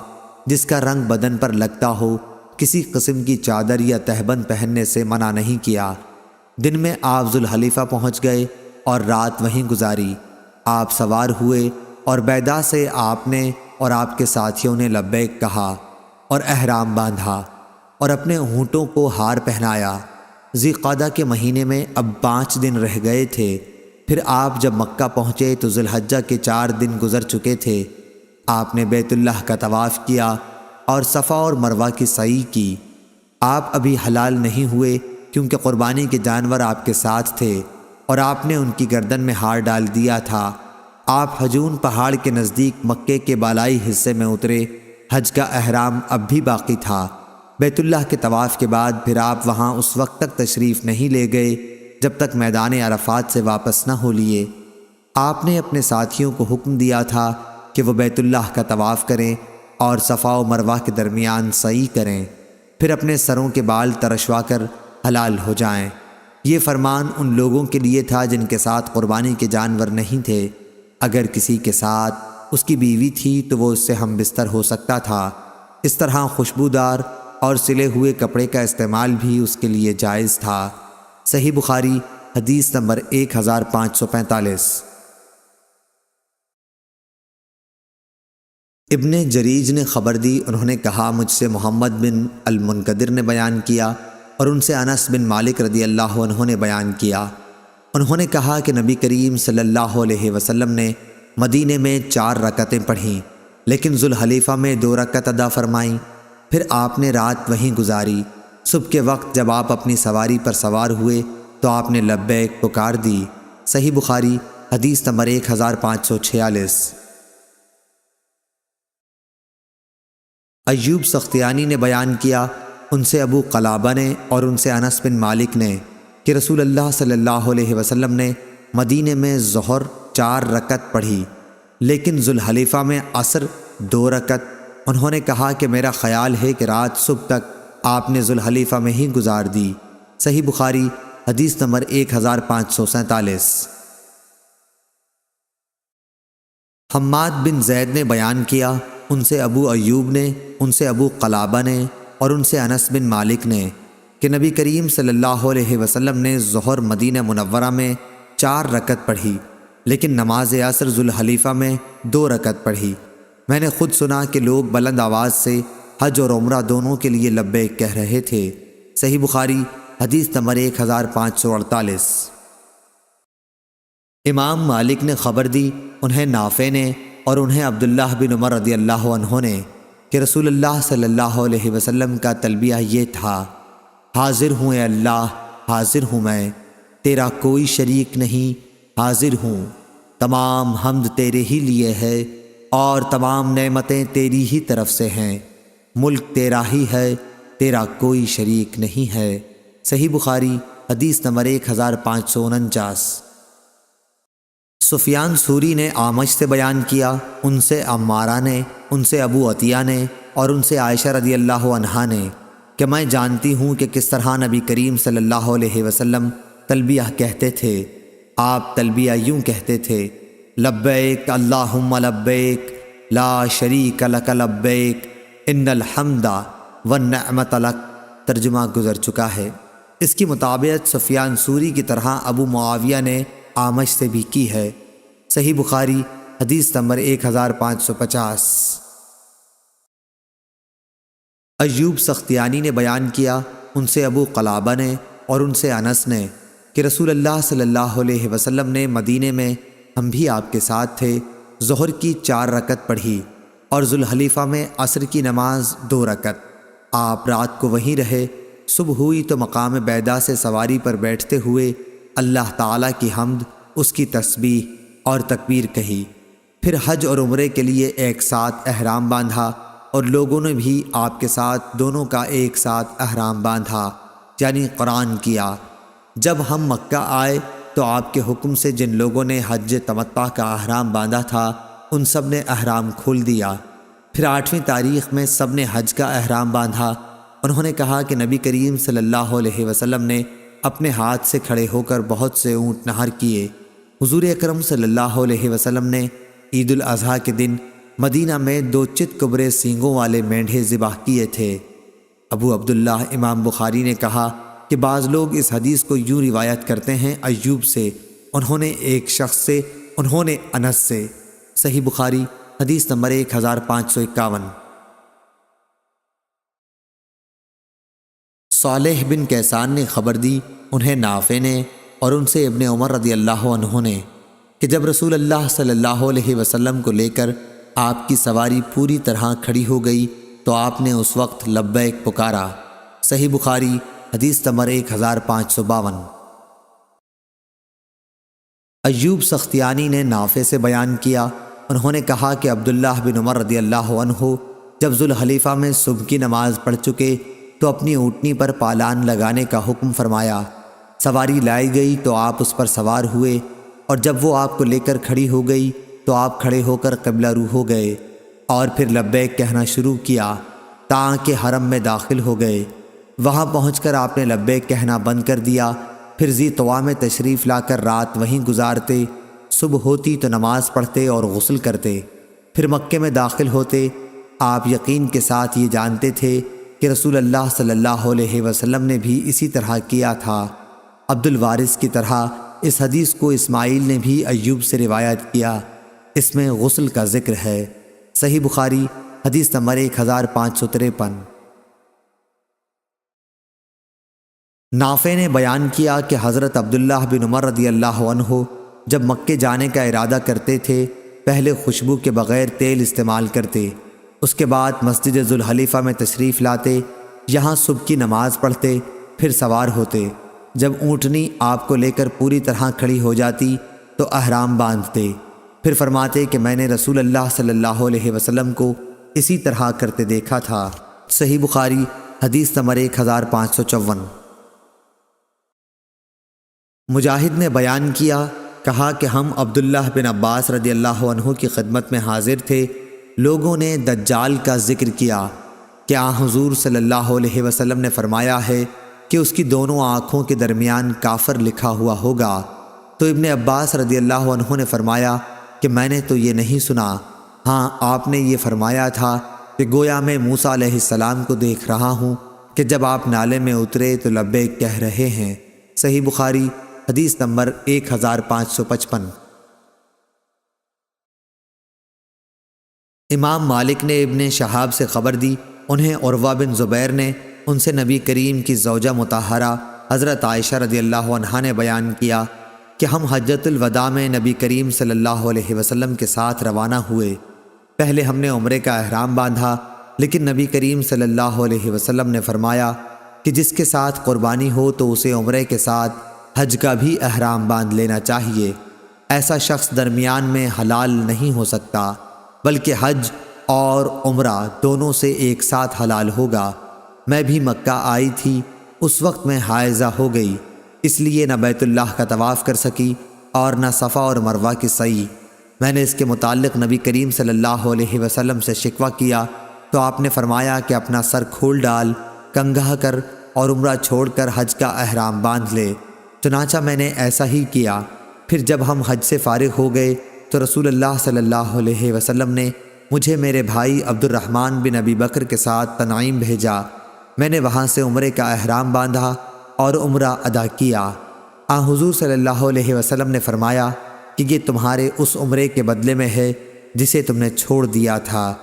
جس کا رنگ بدن پر لگتا ہو کسی قسم کی چادر یا تہبند پہننے سے منع نہیں کیا۔ دن میں آپ ذوالحلیفہ پہنچ گئے اور رات وہیں گزاری۔ آپ سوار ہوئے اور بیدا سے آپ نے اور آپ کے ساتھیوں نے لبیک کہا اور احرام باندھا اور اپنے اونٹوں کو ہار پہنایا۔ ذی قعدہ کے مہینے میں اب 5 دن رہ گئے تھے۔ پھر آپ جب مکہ پہنچے تو ذی الحجہ کے 4 دن گزر چکے تھے۔ آپ نے بیت اللہ کا طواف کیا اور صفا اور مروہ کی سعی کی۔ آپ ابھی حلال نہیں ہوئے کیونکہ قربانی کے جانور آپ کے ساتھ تھے اور آپ نے ان کی گردن میں ہار ڈال دیا تھا۔ آپ حجون پہاڑ کے نزدیک مکے کے بالائی حصے میں اترے۔ حج کا احرام اب بھی باقی تھا۔ بیت اللہ کے طواف کے بعد پھر آپ وہاں اس وقت تک تشریف نہیں لے گئے جب تک میدان عرفات سے واپس نہ ہو لیے۔ آپ نے اپنے ساتھیوں کو حکم دیا تھا کہ وہ بیت اللہ کا طواف کریں اور صفا و مروہ کے درمیان سعی کریں، پھر اپنے سروں کے بال ترشوا کر حلال ہو جائیں۔ یہ فرمان ان لوگوں کے لیے تھا جن کے ساتھ قربانی کے جانور نہیں تھے۔ اگر کسی کے ساتھ اس کی بیوی تھی تو وہ اس سے ہم بستر ہو سکتا تھا۔ اس طرح خوشبودار اور سلے ہوئے کپڑے کا استعمال بھی اس کے لیے جائز تھا۔ صحیح بخاری حدیث نمبر 1545۔ ابن جریج نے خبر دی، انہوں نے کہا مجھ سے محمد بن المنقدر نے بیان کیا اور ان سے انس بن مالک رضی اللہ عنہ نے بیان کیا۔ انہوں نے کہا کہ نبی کریم صلی اللہ علیہ وسلم نے مدینے میں 4 رکعتیں پڑھیں لیکن ذوالحلیفہ میں 2 رکعت ادا فرمائیں۔ پھر آپ نے رات وہیں گزاری۔ صبح کے وقت جب آپ اپنی سواری پر سوار ہوئے تو آپ نے لبیک پکار دی۔ صحیح بخاری حدیث نمبر 1546۔ ایوب سختیانی نے بیان کیا، ان سے ابو قلابہ نے اور ان سے انس بن مالک نے کہ رسول اللہ صلی اللہ علیہ وسلم نے مدینے میں ظہر 4 رکعت پڑھی لیکن ذوالحلیفہ میں عصر 2 رکعت۔ انہوں نے کہا کہ میرا خیال ہے کہ رات صبح تک آپ نے ذوالحلیفہ میں ہی گزار دی۔ صحیح بخاری حدیث نمبر 1547۔ حماد بن زید نے بیان کیا، ان سے ابو ایوب نے، ان سے ابو قلابہ نے اور ان سے انس بن مالک نے کہ نبی کریم صلی اللہ علیہ وسلم نے ظہر مدینہ منورہ میں 4 رکعت پڑھی، لیکن نماز عصر ذوالحلیفہ میں 2 رکعت پڑھی۔ میں نے خود سنا کہ لوگ بلند آواز سے حج اور عمرہ دونوں کے لیے لبیک کہہ رہے تھے۔ صحیح بخاری حدیث نمبر 1548۔ امام مالک نے خبر دی، انہیں نافع نے اور انہیں عبداللہ بن عمر رضی اللہ عنہ نے کہ رسول اللہ صلی اللہ علیہ وسلم کا تلبیہ یہ تھا: حاضر ہوں اے اللہ، حاضر ہوں میں، تیرا کوئی شریک نہیں، حاضر ہوں، تمام حمد تیرے ہی لیے ہے اور تمام نعمتیں تیری ہی طرف سے ہیں، ملک تیرا ہی ہے، تیرا کوئی شریک نہیں ہے۔ صحیح بخاری حدیث نمبر 1549۔ سفیان ثوری نے اعمش سے بیان کیا، ان سے عمارہ نے، ان سے ابو عطیہ نے اور ان سے عائشہ رضی اللہ عنہا نے کہ میں جانتی ہوں کہ کس طرح نبی کریم صلی اللہ علیہ وسلم تلبیہ کہتے تھے۔ آپ تلبیہ یوں کہتے تھے: لبیک اللہم لبیک، لا شریک لک لبیک، ان الحمد والنعمت لک۔ ترجمہ گزر چکا ہے۔ اس کی مطابقت سفیان ثوری کی طرح ابو معاویہ نے اعمش سے بھی کی ہے۔ صحیح بخاری حدیث نمبر 1550۔ ایوب سختیانی نے بیان کیا، ان سے ابو قلابہ نے اور ان سے انس نے کہ رسول اللہ صلی اللہ علیہ وسلم نے مدینے میں، ہم بھی آپ کے ساتھ تھے، ظہر کی 4 رکعت پڑھی اور ذوالحلیفہ میں عصر کی نماز 2 رکعت۔ آپ رات کو وہیں رہے، صبح ہوئی تو مقام بیدا سے سواری پر بیٹھتے ہوئے اللہ تعالیٰ کی حمد، اس کی تسبیح اور تکبیر کہی، پھر حج اور عمرے کے لیے ایک ساتھ احرام باندھا اور لوگوں نے بھی آپ کے ساتھ دونوں کا ایک ساتھ احرام باندھا، یعنی قرآن کیا۔ جب ہم مکہ آئے تو آپ کے حکم سے جن لوگوں نے حج تمتع کا احرام باندھا تھا ان سب نے احرام کھول دیا۔ پھر 8ویں تاریخ میں سب نے حج کا احرام باندھا۔ انہوں نے کہا کہ نبی کریم صلی اللہ علیہ وسلم نے اپنے ہاتھ سے کھڑے ہو کر بہت سے اونٹ نہر کیے۔ حضور اکرم صلی اللہ علیہ وسلم نے عید الاضحیٰ کے دن مدینہ میں 2 چت کبرے سینگوں والے مینڈھے ذبح کیے تھے۔ ابو عبداللہ امام بخاری نے کہا کہ بعض لوگ اس حدیث کو یوں روایت کرتے ہیں ایوب سے، انہوں نے ایک شخص سے، انہوں نے انس سے۔ صحیح بخاری حدیث نمبر 1551۔ صالح بن کیسان نے خبر دی، انہیں نافع نے اور ان سے ابن عمر رضی اللہ عنہ نے کہ جب رسول اللہ صلی اللہ علیہ وسلم کو لے کر آپ کی سواری پوری طرح کھڑی ہو گئی تو آپ نے اس وقت لبیک پکارا۔ صحیح بخاری حدیث نمبر 1552۔ ایوب سختیانی نے نافع سے بیان کیا، انہوں نے کہا کہ عبداللہ بن عمر رضی اللہ عنہ جب ذوالحلیفہ میں صبح کی نماز پڑھ چکے تو اپنی اونٹنی پر پالان لگانے کا حکم فرمایا۔ سواری لائی گئی تو آپ اس پر سوار ہوئے اور جب وہ آپ کو لے کر کھڑی ہو گئی تو آپ کھڑے ہو کر قبلہ رو ہو گئے اور پھر لبیک کہنا شروع کیا تاکہ حرم میں داخل ہو گئے۔ وہاں پہنچ کر آپ نے لبیک کہنا بند کر دیا، پھر ذی طویٰ میں تشریف لا کر رات وہیں گزارتے، صبح ہوتی تو نماز پڑھتے اور غسل کرتے، پھر مکے میں داخل ہوتے۔ آپ یقین کے ساتھ یہ جانتے تھے کہ رسول اللہ صلی اللہ علیہ وسلم نے بھی اسی طرح کیا تھا۔ عبد الوارث کی طرح اس حدیث کو اسماعیل نے بھی ایوب سے روایت کیا، اس میں غسل کا ذکر ہے۔ صحیح بخاری حدیث نمبر 1553۔ نافع نے بیان کیا کہ حضرت عبداللہ بن عمر رضی اللہ عنہ جب مکے جانے کا ارادہ کرتے تھے پہلے خوشبو کے بغیر تیل استعمال کرتے، اس کے بعد مسجد ذوالحلیفہ میں تشریف لاتے، یہاں صبح کی نماز پڑھتے، پھر سوار ہوتے۔ جب اونٹنی آپ کو لے کر پوری طرح کھڑی ہو جاتی تو احرام باندھتے، پھر فرماتے کہ میں نے رسول اللہ صلی اللہ علیہ وسلم کو اسی طرح کرتے دیکھا تھا۔ صحیح بخاری حدیث نمبر 1554۔ مجاہد نے بیان کیا، کہا کہ ہم عبداللہ بن عباس رضی اللہ عنہ کی خدمت میں حاضر تھے، لوگوں نے دجال کا ذکر کیا کہ حضور صلی اللہ علیہ وسلم نے فرمایا ہے کہ اس کی دونوں آنکھوں کے درمیان کافر لکھا ہوا ہوگا۔ تو ابن عباس رضی اللہ عنہ نے فرمایا کہ میں نے تو یہ نہیں سنا، ہاں آپ نے یہ فرمایا تھا کہ گویا میں موسیٰ علیہ السلام کو دیکھ رہا ہوں کہ جب آپ نالے میں اترے تو لبیک کہہ رہے ہیں۔ صحیح بخاری حدیث نمبر 1555۔ امام مالک نے ابن شہاب سے خبر دی، انہیں عروہ بن زبیر نے، ان سے نبی کریم کی زوجہ مطہرہ حضرت عائشہ رضی اللہ عنہا نے بیان کیا کہ ہم حجۃ الوداع میں نبی کریم صلی اللہ علیہ وسلم کے ساتھ روانہ ہوئے۔ پہلے ہم نے عمرے کا احرام باندھا، لیکن نبی کریم صلی اللہ علیہ وسلم نے فرمایا کہ جس کے ساتھ قربانی ہو تو اسے عمرے کے ساتھ حج کا بھی احرام باندھ لینا چاہیے۔ ایسا شخص درمیان میں حلال نہیں ہو سکتا، بلکہ حج اور عمرہ دونوں سے ایک ساتھ حلال ہوگا۔ میں بھی مکہ آئی تھی، اس وقت میں حائضہ ہو گئی، اس لیے نہ بیت اللہ کا طواف کر سکی اور نہ صفا اور مروہ کی سعی۔ میں نے اس کے متعلق نبی کریم صلی اللہ علیہ وسلم سے شکوہ کیا تو آپ نے فرمایا کہ اپنا سر کھول ڈال، کنگھا کر اور عمرہ چھوڑ کر حج کا احرام باندھ لے۔ چنانچہ میں نے ایسا ہی کیا۔ پھر جب ہم حج سے فارغ ہو گئے تو رسول اللہ صلی اللہ علیہ وسلم نے مجھے میرے بھائی عبد الرحمن بن ابی بکر کے ساتھ تنعیم بھیجا۔ میں نے وہاں سے عمرے کا احرام باندھا اور عمرہ ادا کیا۔ حضور صلی اللہ علیہ وسلم نے فرمایا کہ یہ تمہارے اس عمرے کے بدلے میں ہے جسے تم نے چھوڑ دیا تھا۔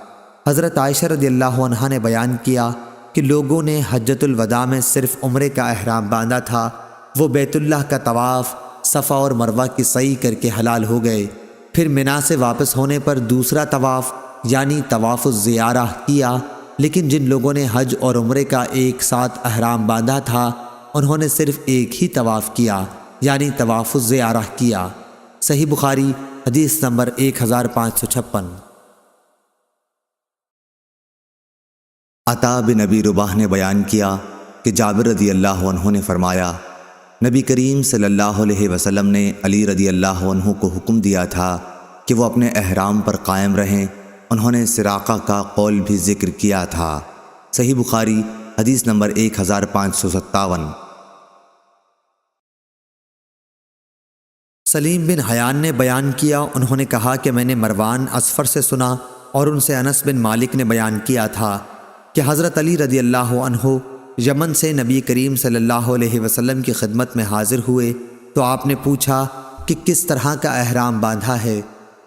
حضرت عائشہ رضی اللہ عنہا نے بیان کیا کہ لوگوں نے حجۃ الوداع میں صرف عمرے کا احرام باندھا تھا، وہ بیت اللہ کا طواف، صفا اور مروہ کی سعی کر کے حلال ہو گئے۔ پھر منا سے واپس ہونے پر دوسرا طواف یعنی طواف الزیارہ کیا، لیکن جن لوگوں نے حج اور عمرے کا ایک ساتھ احرام باندھا تھا انہوں نے صرف ایک ہی طواف کیا یعنی طواف الزیارہ کیا۔ صحیح بخاری حدیث نمبر 1556۔ عطا بن ابی رباح نے بیان کیا کہ جابر رضی اللہ عنہ نے فرمایا، نبی کریم صلی اللہ علیہ وسلم نے علی رضی اللہ عنہ کو حکم دیا تھا کہ وہ اپنے احرام پر قائم رہیں۔ انہوں نے سراقہ کا قول بھی ذکر کیا تھا۔ صحیح بخاری حدیث نمبر 1557۔ سلیم بن حیان نے بیان کیا، انہوں نے کہا کہ میں نے مروان اصفر سے سنا اور ان سے انس بن مالک نے بیان کیا تھا کہ حضرت علی رضی اللہ عنہ یمن سے نبی کریم صلی اللہ علیہ وسلم کی خدمت میں حاضر ہوئے تو آپ نے پوچھا کہ کس طرح کا احرام باندھا ہے؟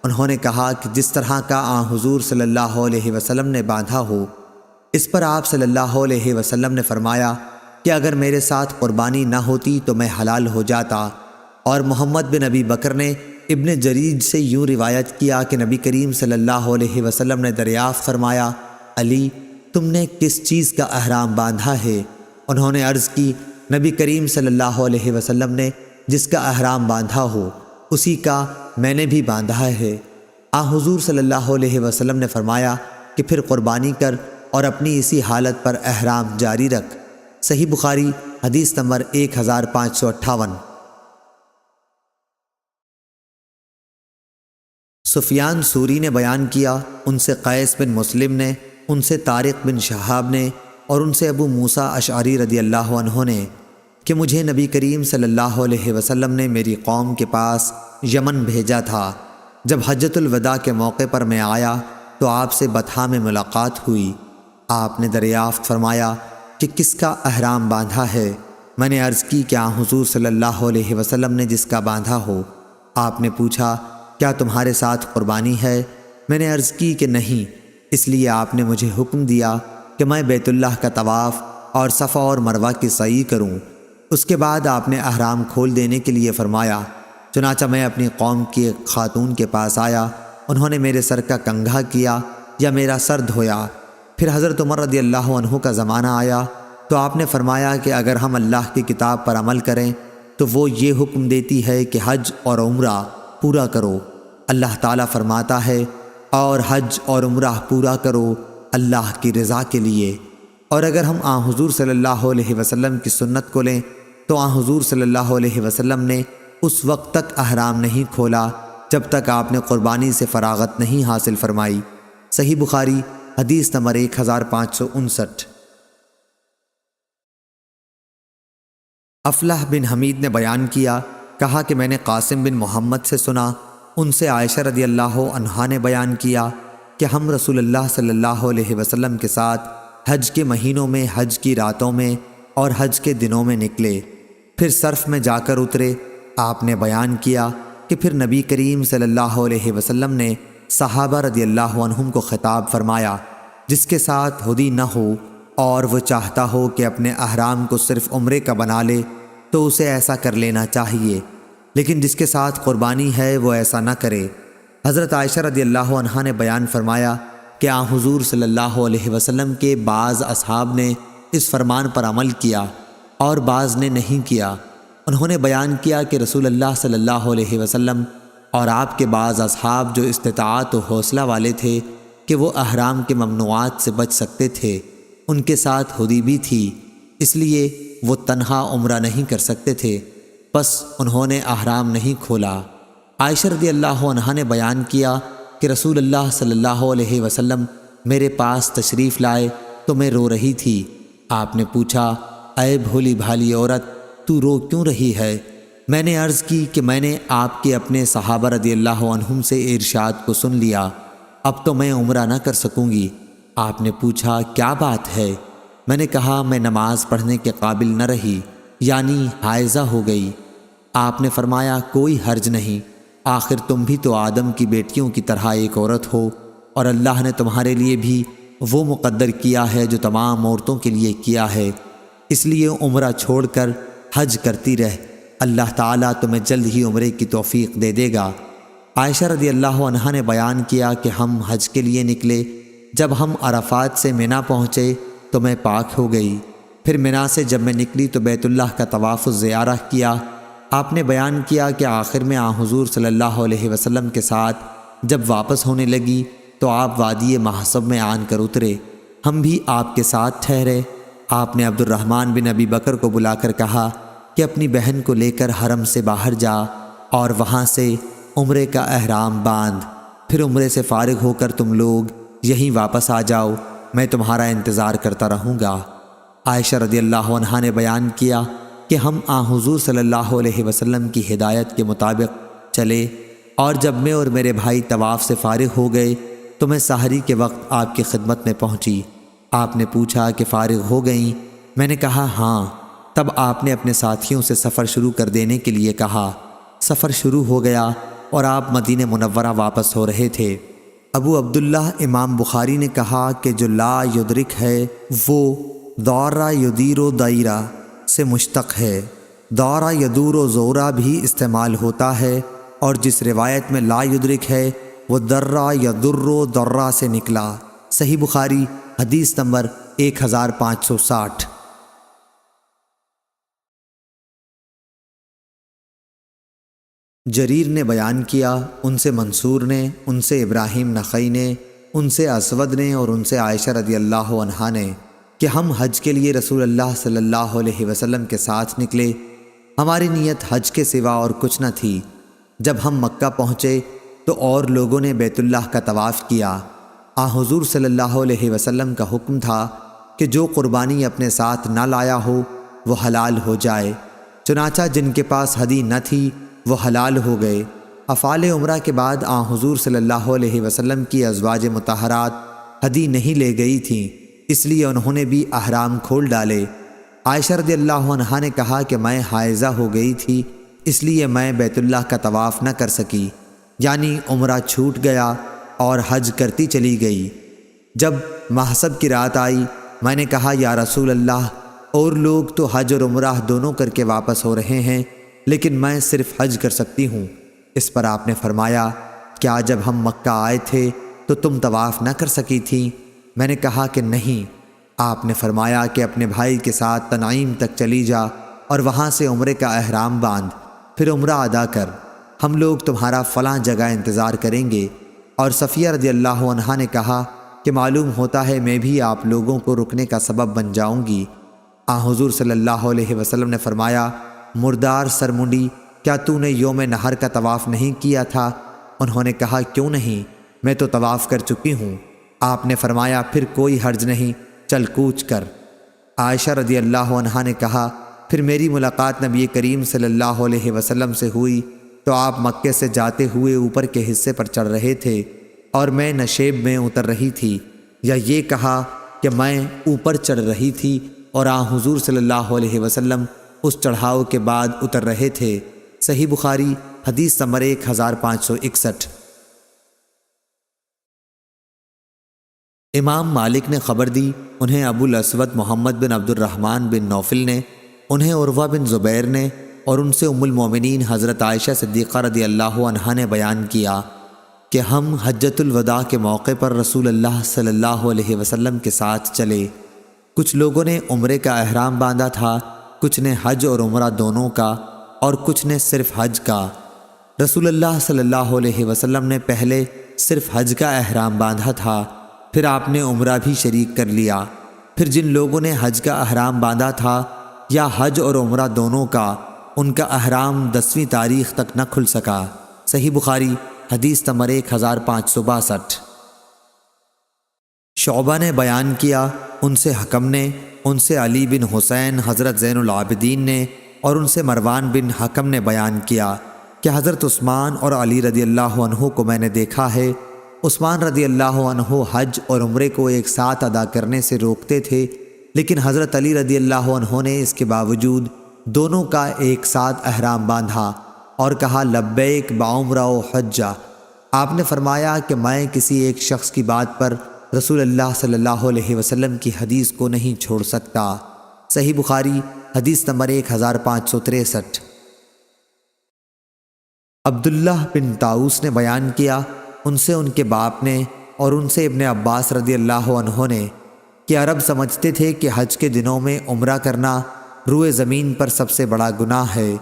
انہوں نے کہا کہ جس طرح کا حضور صلی اللہ علیہ وسلم نے باندھا ہو۔ اس پر آپ صلی اللہ علیہ وسلم نے فرمایا کہ اگر میرے ساتھ قربانی نہ ہوتی تو میں حلال ہو جاتا۔ اور محمد بن ابی بکر نے ابن جریج سے یوں روایت کیا کہ نبی کریم صلی اللہ علیہ وسلم نے دریافت فرمایا، علی تم نے کس چیز کا احرام باندھا ہے؟ انہوں نے عرض کی، نبی کریم صلی اللہ علیہ وسلم نے جس کا احرام باندھا ہو اسی کا میں نے بھی باندھا ہے۔ حضور صلی اللہ علیہ وسلم نے فرمایا کہ پھر قربانی کر اور اپنی اسی حالت پر احرام جاری رکھ۔ صحیح بخاری حدیث نمبر 1558۔ سفیان ثوری نے بیان کیا، ان سے قیس بن مسلم نے، ان سے طارق بن شہاب نے اور ان سے ابو موسیٰ اشعری رضی اللہ عنہ نے کہ مجھے نبی کریم صلی اللہ علیہ وسلم نے میری قوم کے پاس یمن بھیجا تھا۔ جب حجۃ الوداع کے موقع پر میں آیا تو آپ سے بطحا میں ملاقات ہوئی۔ آپ نے دریافت فرمایا کہ کس کا احرام باندھا ہے؟ میں نے عرض کی کہ حضور صلی اللہ علیہ وسلم نے جس کا باندھا ہو۔ آپ نے پوچھا کیا تمہارے ساتھ قربانی ہے؟ میں نے عرض کی کہ نہیں، اس لیے آپ نے مجھے حکم دیا کہ میں بیت اللہ کا طواف اور صفا اور مروہ کی سعی کروں۔ اس کے بعد آپ نے احرام کھول دینے کے لیے فرمایا۔ چنانچہ میں اپنی قوم کی ایک خاتون کے پاس آیا، انہوں نے میرے سر کا کنگھا کیا یا میرا سر دھویا۔ پھر حضرت عمر رضی اللہ عنہ کا زمانہ آیا تو آپ نے فرمایا کہ اگر ہم اللہ کی کتاب پر عمل کریں تو وہ یہ حکم دیتی ہے کہ حج اور عمرہ پورا کرو۔ اللہ تعالیٰ فرماتا ہے اور حج اور عمرہ پورا کرو اللہ کی رضا کے لیے۔ اور اگر ہم حضور صلی اللہ علیہ وسلم کی سنت کو لیں تو حضور صلی اللہ علیہ وسلم نے اس وقت تک احرام نہیں کھولا جب تک آپ نے قربانی سے فراغت نہیں حاصل فرمائی۔ صحیح بخاری حدیث نمبر 1559۔ افلح بن حمید نے بیان کیا، کہا کہ میں نے قاسم بن محمد سے سنا، ان سے عائشہ رضی اللہ عنہا نے بیان کیا کہ ہم رسول اللہ صلی اللہ علیہ وسلم کے ساتھ حج کے مہینوں میں، حج کی راتوں میں اور حج کے دنوں میں نکلے، پھر صرف میں جا کر اترے۔ آپ نے بیان کیا کہ پھر نبی کریم صلی اللہ علیہ وسلم نے صحابہ رضی اللہ عنہم کو خطاب فرمایا، جس کے ساتھ ہدی نہ ہو اور وہ چاہتا ہو کہ اپنے احرام کو صرف عمرے کا بنا لے تو اسے ایسا کر لینا چاہیے، لیکن جس کے ساتھ قربانی ہے وہ ایسا نہ کرے۔ حضرت عائشہ رضی اللہ عنہا نے بیان فرمایا کہ آن حضور صلی اللہ علیہ وسلم کے بعض اصحاب نے اس فرمان پر عمل کیا اور بعض نے نہیں کیا۔ انہوں نے بیان کیا کہ رسول اللہ صلی اللہ علیہ وسلم اور آپ کے بعض اصحاب جو استطاعت و حوصلہ والے تھے کہ وہ احرام کے ممنوعات سے بچ سکتے تھے، ان کے ساتھ ہدی بھی تھی، اس لیے وہ تنہا عمرہ نہیں کر سکتے تھے، پس انہوں نے احرام نہیں کھولا۔ عائشہ رضی اللہ عنہا نے بیان کیا کہ رسول اللہ صلی اللہ علیہ وسلم میرے پاس تشریف لائے تو میں رو رہی تھی۔ آپ نے پوچھا، اے بھولی بھالی عورت، تو رو کیوں رہی ہے؟ میں نے عرض کی کہ میں نے آپ کے اپنے صحابہ رضی اللہ عنہم سے ارشاد کو سن لیا، اب تو میں عمرہ نہ کر سکوں گی۔ آپ نے پوچھا، کیا بات ہے؟ میں نے کہا، میں نماز پڑھنے کے قابل نہ رہی، یعنی حائضہ ہو گئی۔ آپ نے فرمایا، کوئی حرج نہیں، آخر تم بھی تو آدم کی بیٹیوں کی طرح ایک عورت ہو، اور اللہ نے تمہارے لیے بھی وہ مقدر کیا ہے جو تمام عورتوں کے لیے کیا ہے، اس لیے عمرہ چھوڑ کر حج کرتی رہ، اللہ تعالیٰ تمہیں جلد ہی عمرے کی توفیق دے دے گا۔ عائشہ رضی اللہ عنہا نے بیان کیا کہ ہم حج کے لیے نکلے، جب ہم عرفات سے منی پہنچے تو میں پاک ہو گئی، پھر منی سے جب میں نکلی تو بیت اللہ کا طواف الزیارہ کیا۔ آپ نے بیان کیا کہ آخر میں آن حضور صلی اللہ علیہ وسلم کے ساتھ جب واپس ہونے لگی تو آپ وادی محصب میں آن کر اترے، ہم بھی آپ کے ساتھ ٹھہرے۔ آپ نے عبد الرحمن بن ابی بکر کو بلا کر کہا کہ اپنی بہن کو لے کر حرم سے باہر جا اور وہاں سے عمرے کا احرام باندھ، پھر عمرے سے فارغ ہو کر تم لوگ یہیں واپس آ جاؤ، میں تمہارا انتظار کرتا رہوں گا۔ عائشہ رضی اللہ عنہا نے بیان کیا کہ ہم آن حضور صلی اللہ علیہ وسلم کی ہدایت کے مطابق چلے، اور جب میں اور میرے بھائی طواف سے فارغ ہو گئے تو میں سحری کے وقت آپ کی خدمت میں پہنچی۔ آپ نے پوچھا کہ فارغ ہو گئیں؟ میں نے کہا ہاں۔ تب آپ نے اپنے ساتھیوں سے سفر شروع کر دینے کے لیے کہا۔ سفر شروع ہو گیا اور آپ مدینہ منورہ واپس ہو رہے تھے۔ ابو عبداللہ امام بخاری نے کہا کہ جو لا یدرک ہے وہ دورہ یدیر و دائرہ سے مشتق ہے، دورہ یدور و زورہ بھی استعمال ہوتا ہے، اور جس روایت میں لا یدرک ہے وہ درہ یدر و درہ سے نکلا۔ صحیح بخاری حدیث نمبر 1560۔ جریر نے بیان کیا، ان سے منصور نے، ان سے ابراہیم نخعی نے، ان سے اسود نے اور ان سے عائشہ رضی اللہ عنہا نے کہ ہم حج کے لیے رسول اللہ صلی اللہ علیہ وسلم کے ساتھ نکلے، ہماری نیت حج کے سوا اور کچھ نہ تھی۔ جب ہم مکہ پہنچے تو اور لوگوں نے بیت اللہ کا طواف کیا۔ حضور صلی اللہ علیہ وسلم کا حکم تھا کہ جو قربانی اپنے ساتھ نہ لایا ہو وہ حلال ہو جائے، چنانچہ جن کے پاس ہدی نہ تھی وہ حلال ہو گئے۔ افعال عمرہ کے بعد حضور صلی اللہ علیہ وسلم کی ازواج مطہرات ہدی نہیں لے گئی تھیں، اس لیے انہوں نے بھی احرام کھول ڈالے۔ عائشہ رضی اللہ عنہا نے کہا کہ میں حائضہ ہو گئی تھی، اس لیے میں بیت اللہ کا طواف نہ کر سکی، یعنی عمرہ چھوٹ گیا اور حج کرتی چلی گئی۔ جب محصب کی رات آئی، میں نے کہا یا رسول اللہ، اور لوگ تو حج اور عمرہ دونوں کر کے واپس ہو رہے ہیں، لیکن میں صرف حج کر سکتی ہوں۔ اس پر آپ نے فرمایا، کیا جب ہم مکہ آئے تھے تو تم طواف نہ کر سکی تھیں؟ میں نے کہا کہ نہیں۔ آپ نے فرمایا کہ اپنے بھائی کے ساتھ تنعیم تک چلی جا اور وہاں سے عمرے کا احرام باندھ، پھر عمرہ ادا کر، ہم لوگ تمہارا فلاں جگہ انتظار کریں گے۔ اور صفیہ رضی اللہ عنہا نے کہا کہ معلوم ہوتا ہے میں بھی آپ لوگوں کو رکنے کا سبب بن جاؤں گی۔ حضور صلی اللہ علیہ وسلم نے فرمایا، مردار سرمنڈی، کیا تو نے یوم نحر کا طواف نہیں کیا تھا؟ انہوں نے کہا کیوں نہیں، میں تو طواف کر چکی ہوں۔ آپ نے فرمایا پھر کوئی حرج نہیں، چل کوچ کر۔ عائشہ رضی اللہ عنہا نے کہا پھر میری ملاقات نبی کریم صلی اللہ علیہ وسلم سے ہوئی تو آپ مکے سے جاتے ہوئے اوپر کے حصے پر چڑھ رہے تھے اور میں نشیب میں اتر رہی تھی، یا یہ کہا کہ میں اوپر چڑھ رہی تھی اور حضور صلی اللہ علیہ وسلم اس چڑھاؤ کے بعد اتر رہے تھے۔ صحیح بخاری حدیث نمبر 1561۔ امام مالک نے خبر دی، انہیں ابو الاسود محمد بن عبد الرحمن بن نوفل نے، انہیں عروہ بن زبیر نے، اور ان سے ام المومنین حضرت عائشہ صدیقہ رضی اللہ عنہا نے بیان کیا کہ ہم حجۃ الوداع کے موقع پر رسول اللہ صلی اللہ علیہ وسلم کے ساتھ چلے۔ کچھ لوگوں نے عمرے کا احرام باندھا تھا، کچھ نے حج اور عمرہ دونوں کا، اور کچھ نے صرف حج کا۔ رسول اللہ صلی اللہ علیہ وسلم نے پہلے صرف حج کا احرام باندھا تھا، پھر آپ نے عمرہ بھی شریک کر لیا۔ پھر جن لوگوں نے حج کا احرام باندھا تھا یا حج اور عمرہ دونوں کا، ان کا احرام 10ویں تاریخ تک نہ کھل سکا۔ صحیح بخاری حدیث نمبر 1562۔ شعبہ نے بیان کیا، ان سے حکم نے، ان سے علی بن حسین حضرت زین العابدین نے، اور ان سے مروان بن حکم نے بیان کیا کہ حضرت عثمان اور علی رضی اللہ عنہ کو میں نے دیکھا ہے۔ عثمان رضی اللہ عنہ حج اور عمرے کو ایک ساتھ ادا کرنے سے روکتے تھے، لیکن حضرت علی رضی اللہ عنہ نے اس کے باوجود دونوں کا ایک ساتھ احرام باندھا اور کہا لبیک بعمرہ و حجہ۔ آپ نے فرمایا کہ میں کسی ایک شخص کی بات پر رسول اللہ صلی اللہ علیہ وسلم کی حدیث کو نہیں چھوڑ سکتا۔ صحیح بخاری حدیث نمبر 1563۔ عبداللہ بن طاؤس نے بیان کیا، ان سے ان کے باپ نے اور ان سے ابن عباس رضی اللہ عنہ نے، کہ عرب سمجھتے تھے کہ حج کے دنوں میں عمرہ کرنا روئے زمین پر سب سے بڑا گناہ ہے۔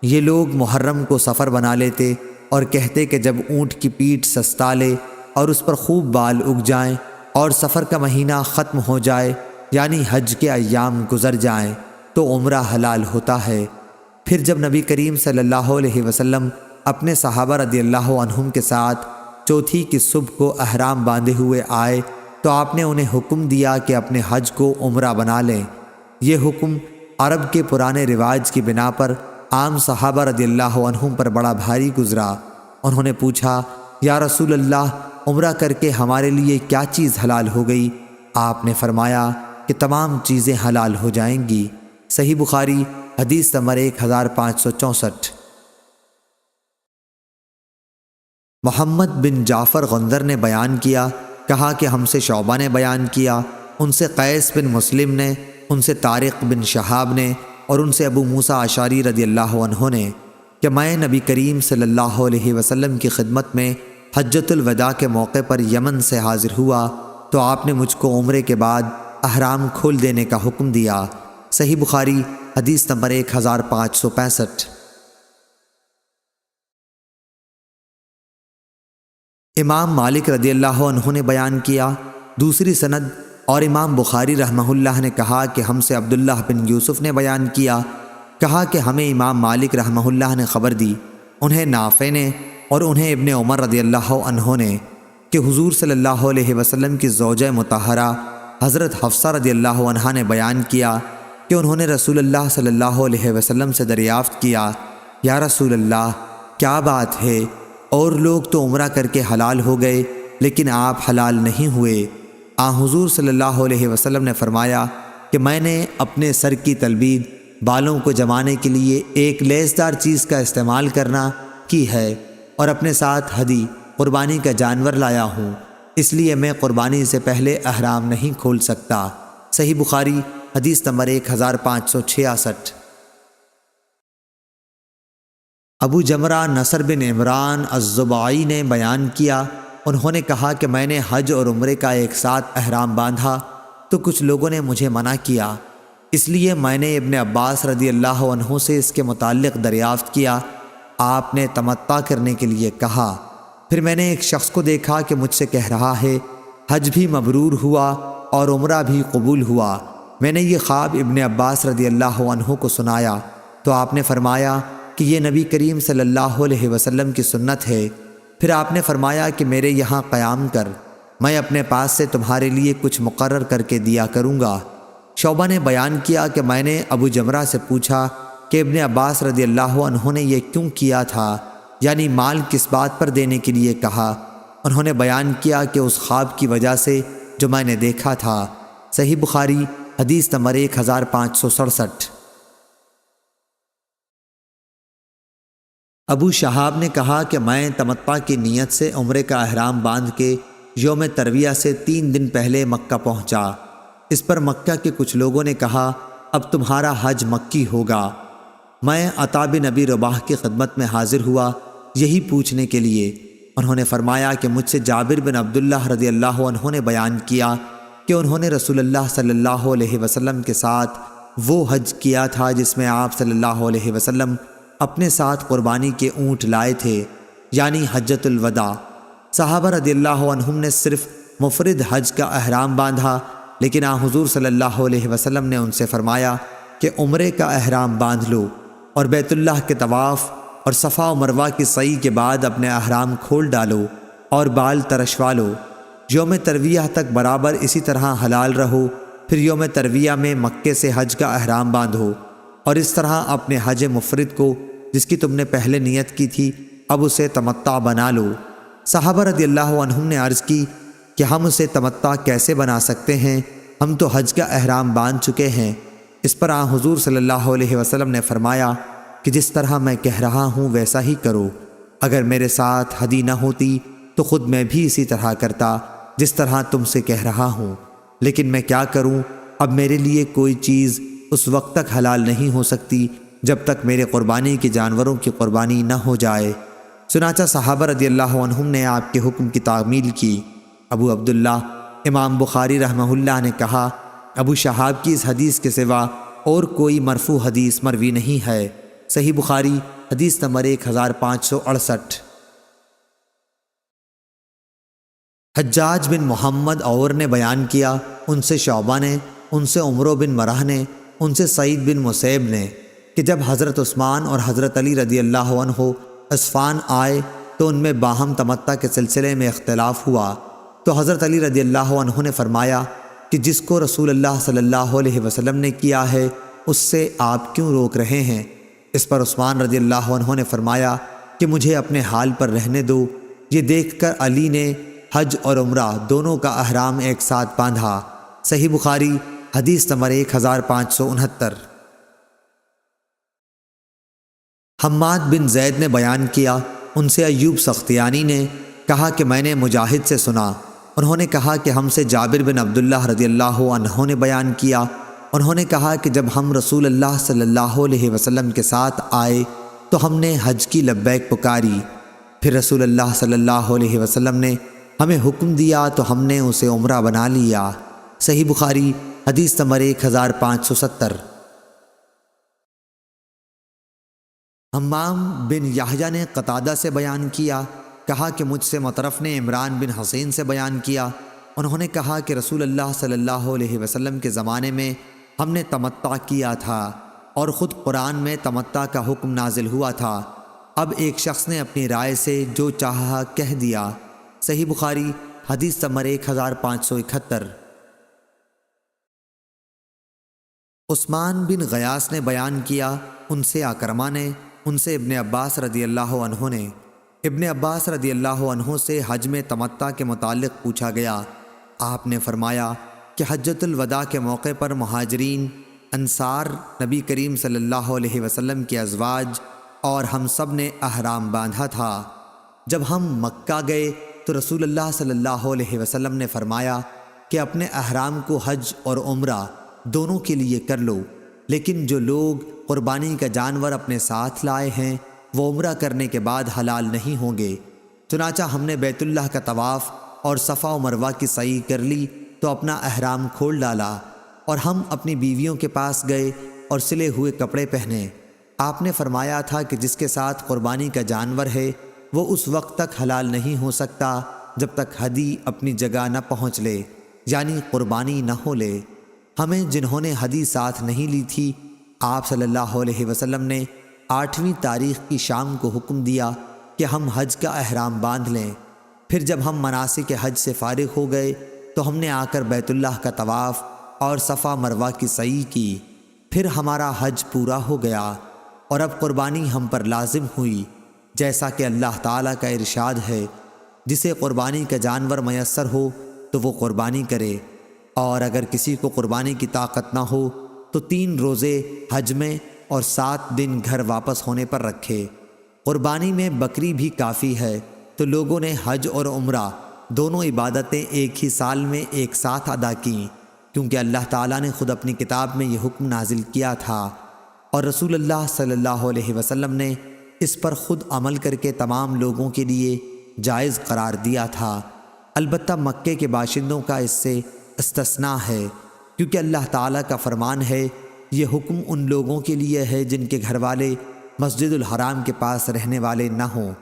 یہ لوگ محرم کو سفر بنا لیتے اور کہتے کہ جب اونٹ کی پیٹھ سستا لے اور اس پر خوب بال اگ جائیں اور سفر کا مہینہ ختم ہو جائے، یعنی حج کے ایام گزر جائیں، تو عمرہ حلال ہوتا ہے۔ پھر جب نبی کریم صلی اللہ علیہ وسلم اپنے صحابہ رضی اللہ عنہم کے ساتھ چوتھی کی صبح کو احرام باندھے ہوئے آئے تو آپ نے انہیں حکم دیا کہ اپنے حج کو عمرہ بنا لیں۔ یہ حکم عرب کے پرانے رواج کی بنا پر عام صحابہ رضی اللہ عنہم پر بڑا بھاری گزرا۔ انہوں نے پوچھا، یا رسول اللہ، عمرہ کر کے ہمارے لیے کیا چیز حلال ہو گئی؟ آپ نے فرمایا کہ تمام چیزیں حلال ہو جائیں گی۔ صحیح بخاری حدیث نمبر 1564۔ محمد بن جعفر غندر نے بیان کیا، کہا کہ ہم سے شعبہ نے بیان کیا، ان سے قیس بن مسلم نے، ان سے طارق بن شہاب نے، اور ان سے ابو موسیٰ اشعری رضی اللہ عنہ نے، کہ میں نبی کریم صلی اللہ علیہ وسلم کی خدمت میں حجۃ الوداع کے موقع پر یمن سے حاضر ہوا تو آپ نے مجھ کو عمرے کے بعد احرام کھول دینے کا حکم دیا۔ صحیح بخاری حدیث نمبر 1565۔ امام مالک رضی اللہ عنہ نے بیان کیا، دوسری سند، اور امام بخاری رحمہ اللہ نے کہا کہ ہم سے عبداللہ بن یوسف نے بیان کیا، کہا کہ ہمیں امام مالک رحمہ اللہ نے خبر دی، انہیں نافع نے اور انہیں ابن عمر رضی اللہ عنہ نے، کہ حضور صلی اللہ علیہ وسلم کی زوجہ مطہرہ حضرت حفصہ رضی اللہ عنہا نے بیان کیا کہ انہوں نے رسول اللہ صلی اللہ علیہ وسلم سے دریافت کیا، یا رسول اللہ، کیا بات ہے؟ اور لوگ تو عمرہ کر کے حلال ہو گئے لیکن آپ حلال نہیں ہوئے۔ حضور صلی اللہ علیہ وسلم نے فرمایا کہ میں نے اپنے سر کی تلبید بالوں کو جمانے کے لیے ایک لیسدار چیز کا استعمال کرنا کی ہے، اور اپنے ساتھ ہدی قربانی کا جانور لایا ہوں، اس لیے میں قربانی سے پہلے احرام نہیں کھول سکتا۔ صحیح بخاری حدیث نمبر 1566۔ ابو جمرہ نصر بن عمران الزبعی نے بیان کیا، انہوں نے کہا کہ میں نے حج اور عمرے کا ایک ساتھ احرام باندھا تو کچھ لوگوں نے مجھے منع کیا، اس لیے میں نے ابن عباس رضی اللہ عنہ سے اس کے متعلق دریافت کیا۔ آپ نے تمتع کرنے کے لیے کہا۔ پھر میں نے ایک شخص کو دیکھا کہ مجھ سے کہہ رہا ہے، حج بھی مبرور ہوا اور عمرہ بھی قبول ہوا۔ میں نے یہ خواب ابن عباس رضی اللہ عنہ کو سنایا تو آپ نے فرمایا کہ یہ نبی کریم صلی اللہ علیہ وسلم کی سنت ہے۔ پھر آپ نے فرمایا کہ میرے یہاں قیام کر، میں اپنے پاس سے تمہارے لیے کچھ مقرر کر کے دیا کروں گا۔ شعبہ نے بیان کیا کہ میں نے ابو جمرہ سے پوچھا کہ ابن عباس رضی اللہ عنہ نے یہ کیوں کیا تھا؟ یعنی مال کس بات پر دینے کے لیے کہا؟ انہوں نے بیان کیا کہ اس خواب کی وجہ سے جو میں نے دیکھا تھا۔ صحیح بخاری حدیث نمبر 1567۔ ابو شہاب نے کہا کہ میں تمتع کی نیت سے عمرے کا احرام باندھ کے یوم ترویہ سے 3 دن پہلے مکہ پہنچا۔ اس پر مکہ کے کچھ لوگوں نے کہا اب تمہارا حج مکی ہوگا۔ میں عطا بن ابی رباح کی خدمت میں حاضر ہوا یہی پوچھنے کے لیے۔ انہوں نے فرمایا کہ مجھ سے جابر بن عبداللہ رضی اللہ عنہ نے بیان کیا کہ انہوں نے رسول اللہ صلی اللہ علیہ وسلم کے ساتھ وہ حج کیا تھا جس میں آپ صلی اللہ علیہ وسلم اپنے ساتھ قربانی کے اونٹ لائے تھے، یعنی حجۃ الوداع۔ صحابہ رضی اللہ عنہم نے صرف مفرد حج کا احرام باندھا، لیکن حضور صلی اللہ علیہ وسلم نے ان سے فرمایا کہ عمرے کا احرام باندھ لو اور بیت اللہ کے طواف اور صفا و مروہ کی سعی کے بعد اپنے احرام کھول ڈالو اور بال ترشوا لو۔ یوم ترویہ تک برابر اسی طرح حلال رہو، پھر یوم ترویہ میں مکے سے حج کا احرام باندھو، اور اس طرح اپنے حج مفرد کو جس کی تم نے پہلے نیت کی تھی اب اسے تمتع بنا لو۔ صحابہ رضی اللہ عنہم نے عرض کی کہ ہم اسے تمتع کیسے بنا سکتے ہیں؟ ہم تو حج کا احرام باندھ چکے ہیں۔ اس پر حضور صلی اللہ علیہ وسلم نے فرمایا کہ جس طرح میں کہہ رہا ہوں ویسا ہی کرو۔ اگر میرے ساتھ ہدی نہ ہوتی تو خود میں بھی اسی طرح کرتا جس طرح تم سے کہہ رہا ہوں، لیکن میں کیا کروں؟ اب میرے لیے کوئی چیز اس وقت تک حلال نہیں ہو سکتی جب تک میرے قربانی کے جانوروں کی قربانی نہ ہو جائے۔ چنانچہ صحابہ رضی اللہ عنہم نے آپ کے حکم کی تعمیل کی۔ ابو عبداللہ امام بخاری رحمہ اللہ نے کہا ابو شہاب کی اس حدیث کے سوا اور کوئی مرفوع حدیث مروی نہیں ہے۔ صحیح بخاری حدیث نمبر 1568۔ حجاج بن محمد اور نے بیان کیا، ان سے شعبہ نے، ان سے عمرو بن مرہ نے، ان سے سعید بن مسیب نے کہ جب حضرت عثمان اور حضرت علی رضی اللہ عنہ عسفان آئے تو ان میں باہم تمتع کے سلسلے میں اختلاف ہوا، تو حضرت علی رضی اللہ عنہ نے فرمایا کہ جس کو رسول اللہ صلی اللہ علیہ وسلم نے کیا ہے اس سے آپ کیوں روک رہے ہیں؟ اس پر عثمان رضی اللہ عنہ نے فرمایا کہ مجھے اپنے حال پر رہنے دو۔ یہ دیکھ کر علی نے حج اور عمرہ دونوں کا احرام ایک ساتھ باندھا۔ صحیح بخاری حدیث نمبر 1569۔ حماد بن زید نے بیان کیا، ان سے ایوب سختیانی نے کہا کہ میں نے مجاہد سے سنا، انہوں نے کہا کہ ہم سے جابر بن عبداللہ رضی اللہ عنہ نے بیان کیا، انہوں نے کہا کہ جب ہم رسول اللہ صلی اللہ علیہ وسلم کے ساتھ آئے تو ہم نے حج کی لبیک پکاری، پھر رسول اللہ صلی اللہ علیہ وسلم نے ہمیں حکم دیا تو ہم نے اسے عمرہ بنا لیا۔ صحیح بخاری حدیث نمبر 1570۔ حمام بن یحییٰ نے قتادہ سے بیان کیا، کہا کہ مجھ سے مطرف نے عمران بن حسین سے بیان کیا، انہوں نے کہا کہ رسول اللہ صلی اللہ علیہ وسلم کے زمانے میں ہم نے تمتع کیا تھا اور خود قرآن میں تمتع کا حکم نازل ہوا تھا، اب ایک شخص نے اپنی رائے سے جو چاہا کہہ دیا۔ صحیح بخاری حدیث نمبر 1571۔ عثمان بن غیاث نے بیان کیا، ان سے اکرمہ نے، ان سے ابن عباس رضی اللہ عنہ نے۔ ابن عباس رضی اللہ عنہ سے حج میں تمتع کے متعلق پوچھا گیا، آپ نے فرمایا کہ حجۃ الوداع کے موقع پر مہاجرین، انصار، نبی کریم صلی اللہ علیہ وسلم کے ازواج اور ہم سب نے احرام باندھا تھا۔ جب ہم مکہ گئے تو رسول اللہ صلی اللہ علیہ وسلم نے فرمایا کہ اپنے احرام کو حج اور عمرہ دونوں کے لیے کر لو، لیکن جو لوگ قربانی کا جانور اپنے ساتھ لائے ہیں وہ عمرہ کرنے کے بعد حلال نہیں ہوں گے۔ چنانچہ ہم نے بیت اللہ کا طواف اور صفا و مروہ کی سعی کر لی تو اپنا احرام کھول ڈالا، اور ہم اپنی بیویوں کے پاس گئے اور سلے ہوئے کپڑے پہنے۔ آپ نے فرمایا تھا کہ جس کے ساتھ قربانی کا جانور ہے وہ اس وقت تک حلال نہیں ہو سکتا جب تک ہدی اپنی جگہ نہ پہنچ لے، یعنی قربانی نہ ہو لے۔ ہمیں جنہوں نے ہدی ساتھ نہیں لی تھی، آپ صلی اللہ علیہ وسلم نے 8ویں تاریخ کی شام کو حکم دیا کہ ہم حج کا احرام باندھ لیں۔ پھر جب ہم مناسک حج سے فارغ ہو گئے تو ہم نے آ کر بیت اللہ کا طواف اور صفا مروہ کی سعی کی، پھر ہمارا حج پورا ہو گیا اور اب قربانی ہم پر لازم ہوئی۔ جیسا کہ اللہ تعالیٰ کا ارشاد ہے، جسے قربانی کا جانور میسر ہو تو وہ قربانی کرے، اور اگر کسی کو قربانی کی طاقت نہ ہو تو 3 روزے حج میں اور 7 دن گھر واپس ہونے پر رکھے۔ قربانی میں بکری بھی کافی ہے، تو لوگوں نے حج اور عمرہ دونوں عبادتیں ایک ہی سال میں ایک ساتھ ادا کیں، کیونکہ اللہ تعالیٰ نے خود اپنی کتاب میں یہ حکم نازل کیا تھا، اور رسول اللہ صلی اللہ علیہ وسلم نے اس پر خود عمل کر کے تمام لوگوں کے لیے جائز قرار دیا تھا۔ البتہ مکے کے باشندوں کا اس سے استثناء ہے، کیونکہ اللہ تعالیٰ کا فرمان ہے، یہ حکم ان لوگوں کے لیے ہے جن کے گھر والے مسجد الحرام کے پاس رہنے والے نہ ہوں،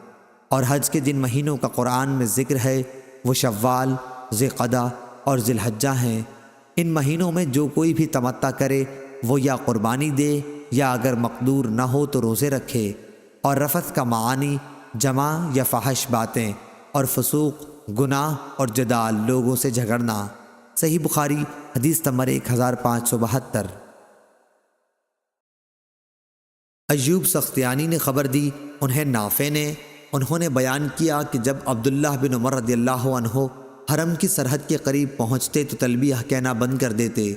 اور حج کے جن مہینوں کا قرآن میں ذکر ہے وہ شوال، ذی القعدہ اور ذی الحجہ ہیں۔ ان مہینوں میں جو کوئی بھی تمتع کرے وہ یا قربانی دے یا اگر مقدور نہ ہو تو روزے رکھے۔ اور رفث کا معانی جمع یا فحش باتیں اور فسوق، گناہ اور جدال، لوگوں سے جھگڑنا۔ صحیح بخاری حدیث نمبر 1572۔ ایوب سختیانی نے خبر دی، انہیں نافع نے، انہوں نے بیان کیا کہ جب عبداللہ بن عمر رضی اللہ عنہ حرم کی سرحد کے قریب پہنچتے تو تلبیہ کہنا بند کر دیتے،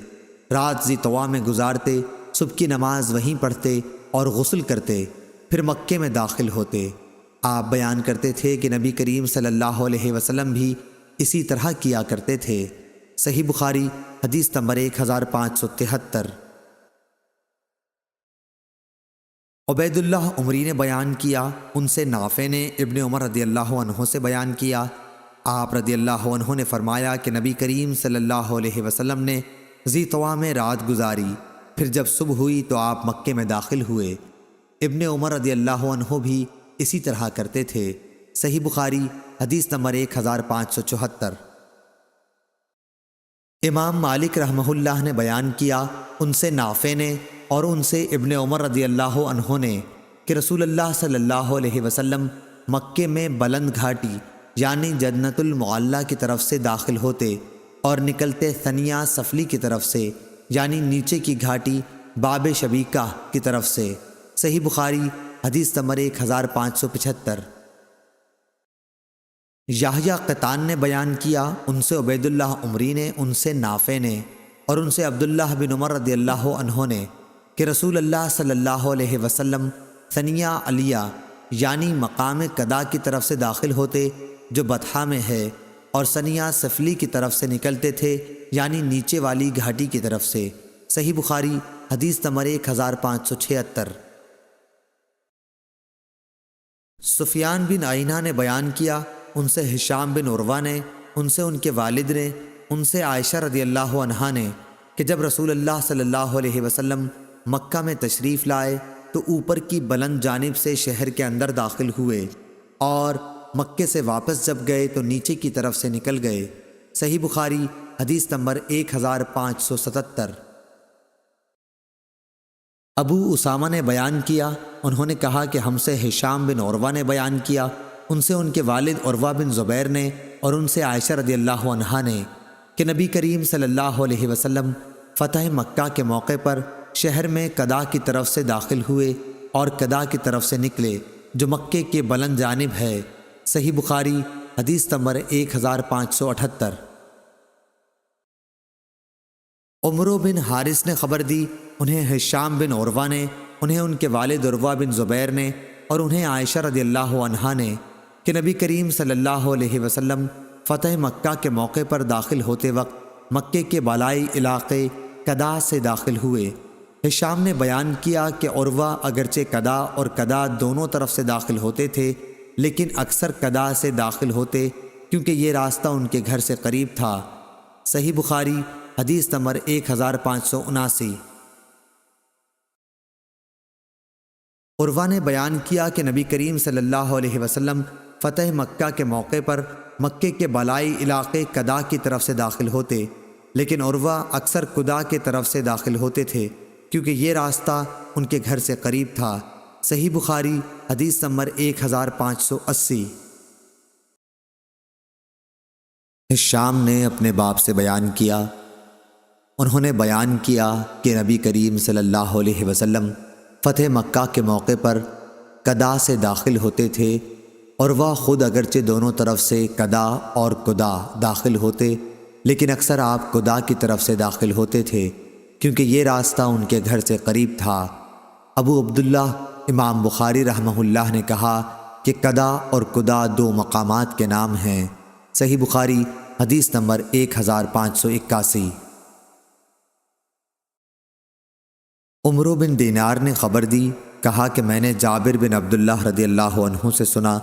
رات ذی طوا میں گزارتے، صبح کی نماز وہیں پڑھتے اور غسل کرتے، پھر مکے میں داخل ہوتے۔ آپ بیان کرتے تھے کہ نبی کریم صلی اللہ علیہ وسلم بھی اسی طرح کیا کرتے تھے۔ صحیح بخاری حدیث نمبر 1573۔ عبید اللہ عمری نے بیان کیا، ان سے نافع نے ابن عمر رضی اللہ عنہ سے بیان کیا، آپ رضی اللہ عنہ نے فرمایا کہ نبی کریم صلی اللہ علیہ وسلم نے ذی طوا میں رات گزاری، پھر جب صبح ہوئی تو آپ مکے میں داخل ہوئے۔ ابن عمر رضی اللہ عنہ بھی اسی طرح کرتے تھے۔ صحیح بخاری حدیث نمبر 1574۔ امام مالک رحمہ اللہ نے بیان کیا، ان سے نافع نے اور ان سے ابن عمر رضی اللہ عنہ نے کہ رسول اللہ صلی اللہ علیہ وسلم مکے میں بلند گھاٹی یعنی جنت المعلیٰ کی طرف سے داخل ہوتے اور نکلتے ثنیہ سفلی کی طرف سے یعنی نیچے کی گھاٹی باب شبیکہ کی طرف سے۔ صحیح بخاری حدیث نمبر 1575۔ یحییٰ قطان نے بیان کیا، ان سے عبید اللہ عمری نے، ان سے نافع نے اور ان سے عبداللہ بن عمر رضی اللہ عنہ نے کہ رسول اللہ صلی اللہ علیہ وسلم ثنیہ علیہ یعنی مقام قدا کی طرف سے داخل ہوتے جو بطحہ میں ہے، اور ثنیہ سفلی کی طرف سے نکلتے تھے یعنی نیچے والی گھاٹی کی طرف سے۔ صحیح بخاری حدیث نمبر 1576۔ سفیان بن عینہ نے بیان کیا، ان سے ہشام بن عروہ نے، ان سے ان کے والد نے، ان سے عائشہ رضی اللہ عنہا نے کہ جب رسول اللہ صلی اللہ علیہ وسلم مکہ میں تشریف لائے تو اوپر کی بلند جانب سے شہر کے اندر داخل ہوئے، اور مکے سے واپس جب گئے تو نیچے کی طرف سے نکل گئے۔ صحیح بخاری حدیث نمبر 1577۔ ابو اسامہ نے بیان کیا، انہوں نے کہا کہ ہم سے ہشام بن عروہ نے بیان کیا، ان سے ان کے والد عروہ بن زبیر نے اور ان سے عائشہ رضی اللہ عنہا نے کہ نبی کریم صلی اللہ علیہ وسلم فتح مکہ کے موقع پر شہر میں قدا کی طرف سے داخل ہوئے اور قدا کی طرف سے نکلے جو مکے کے بلند جانب ہے۔ صحیح بخاری حدیث نمبر 1578۔ عمرو بن حارث نے خبر دی، انہیں ہشام بن عروہ نے، انہیں ان کے والد عروہ بن زبیر نے اور انہیں عائشہ رضی اللہ عنہا نے کہ نبی کریم صلی اللہ علیہ وسلم فتح مکہ کے موقع پر داخل ہوتے وقت مکے کے بالائی علاقے قدا سے داخل ہوئے۔ ہشام نے بیان کیا کہ عروہ اگرچہ قدا اور قدا دونوں طرف سے داخل ہوتے تھے، لیکن اکثر قدا سے داخل ہوتے کیونکہ یہ راستہ ان کے گھر سے قریب تھا۔ صحیح بخاری حدیث نمبر 1579۔ عروہ نے بیان کیا کہ نبی کریم صلی اللہ علیہ وسلم فتح مکہ کے موقع پر مکے کے بالائی علاقے قدا کی طرف سے داخل ہوتے، لیکن عروہ اکثر قدا کی طرف سے داخل ہوتے تھے کیونکہ یہ راستہ ان کے گھر سے قریب تھا۔ صحیح بخاری حدیث نمبر 1580۔ ہشام نے اپنے باپ سے بیان کیا، انہوں نے بیان کیا کہ نبی کریم صلی اللہ علیہ وسلم فتح مکہ کے موقع پر قدا سے داخل ہوتے تھے، اور وہ خود اگرچہ دونوں طرف سے قدا اور قدا داخل ہوتے، لیکن اکثر آپ قدا کی طرف سے داخل ہوتے تھے کیونکہ یہ راستہ ان کے گھر سے قریب تھا۔ ابو عبداللہ امام بخاری رحمہ اللہ نے کہا کہ قدا اور قدا دو مقامات کے نام ہیں۔ صحیح بخاری حدیث نمبر 1581۔ عمرو بن دینار نے خبر دی، کہا کہ میں نے جابر بن عبداللہ رضی اللہ عنہ سے سنا،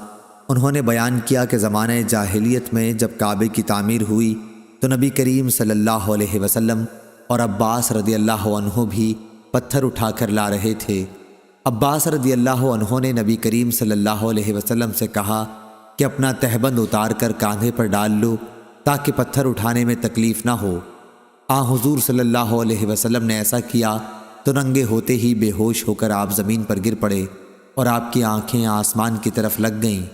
انہوں نے بیان کیا کہ زمانہ جاہلیت میں جب کعبے کی تعمیر ہوئی تو نبی کریم صلی اللہ علیہ وسلم اور عباس رضی اللہ عنہ بھی پتھر اٹھا کر لا رہے تھے۔ عباس رضی اللہ عنہ نے نبی کریم صلی اللہ علیہ وسلم سے کہا کہ اپنا تہبند اتار کر کاندھے پر ڈال لو تاکہ پتھر اٹھانے میں تکلیف نہ ہو۔ حضور صلی اللہ علیہ وسلم نے ایسا کیا تو ننگے ہوتے ہی بے ہوش ہو کر آپ زمین پر گر پڑے اور آپ کی آنکھیں آسمان کی طرف لگ گئیں۔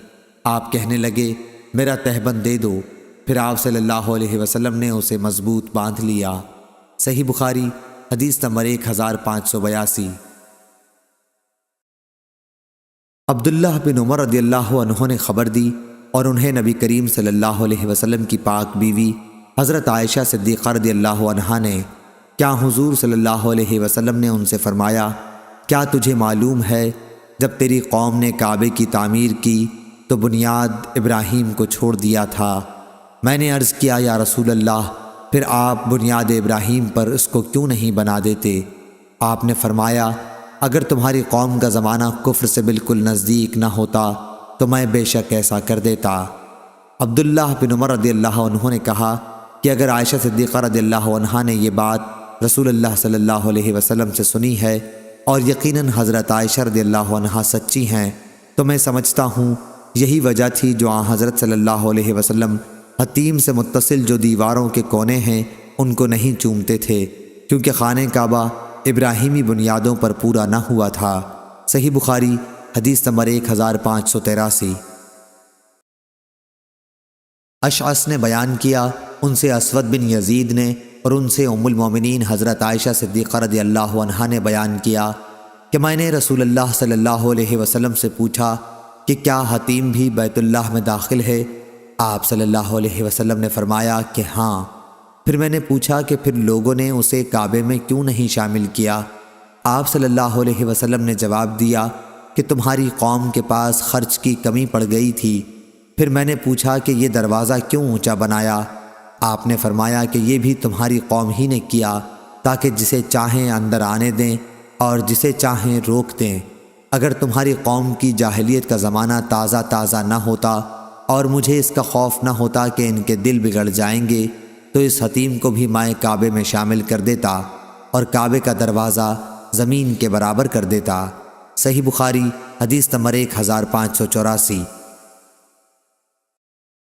آپ کہنے لگے میرا تہبند دے دو، پھر آپ صلی اللہ علیہ وسلم نے اسے مضبوط باندھ لیا۔ صحیح بخاری حدیث نمبر 1582۔ عبداللہ بن عمر رضی اللہ عنہ نے خبر دی اور انہیں نبی کریم صلی اللہ علیہ وسلم کی پاک بیوی حضرت عائشہ صدیقہ رضی اللہ عنہا نے کیا حضور صلی اللہ علیہ وسلم نے ان سے فرمایا، کیا تجھے معلوم ہے جب تیری قوم نے کعبے کی تعمیر کی تو بنیاد ابراہیم کو چھوڑ دیا تھا؟ میں نے عرض کیا یا رسول اللہ، پھر آپ بنیاد ابراہیم پر اس کو کیوں نہیں بنا دیتے؟ آپ نے فرمایا اگر تمہاری قوم کا زمانہ کفر سے بالکل نزدیک نہ ہوتا تو میں بے شک ایسا کر دیتا۔ عبداللہ بن عمر رضی اللہ عنہ نے کہا کہ اگر عائشہ صدیقہ رضی اللہ عنہا نے یہ بات رسول اللہ صلی اللہ علیہ وسلم سے سنی ہے اور یقیناً حضرت عائشہ رضی اللہ عنہا سچی ہیں تو میں سمجھتا ہوں یہی وجہ تھی جو حضرت صلی اللہ علیہ وسلم حتیم سے متصل جو دیواروں کے کونے ہیں ان کو نہیں چومتے تھے، کیونکہ خانہ کعبہ ابراہیمی بنیادوں پر پورا نہ ہوا تھا۔ صحیح بخاری حدیث نمبر 1583۔ اشعث نے بیان کیا، ان سے اسود بن یزید نے اور ان سے ام المومنین حضرت عائشہ صدیقہ رضی اللہ عنہا نے بیان کیا کہ میں نے رسول اللہ صلی اللہ علیہ وسلم سے پوچھا کہ کیا حتیم بھی بیت اللہ میں داخل ہے؟ آپ صلی اللہ علیہ وسلم نے فرمایا کہ ہاں۔ پھر میں نے پوچھا کہ پھر لوگوں نے اسے کعبے میں کیوں نہیں شامل کیا؟ آپ صلی اللہ علیہ وسلم نے جواب دیا کہ تمہاری قوم کے پاس خرچ کی کمی پڑ گئی تھی۔ پھر میں نے پوچھا کہ یہ دروازہ کیوں اونچا بنایا؟ آپ نے فرمایا کہ یہ بھی تمہاری قوم ہی نے کیا تاکہ جسے چاہیں اندر آنے دیں اور جسے چاہیں روک دیں۔ اگر تمہاری قوم کی جاہلیت کا زمانہ تازہ نہ ہوتا اور مجھے اس کا خوف نہ ہوتا کہ ان کے دل بگڑ جائیں گے تو اس حتیم کو بھی میں کعبے میں شامل کر دیتا اور کعبے کا دروازہ زمین کے برابر کر دیتا۔ صحیح بخاری حدیث نمبر 1584۔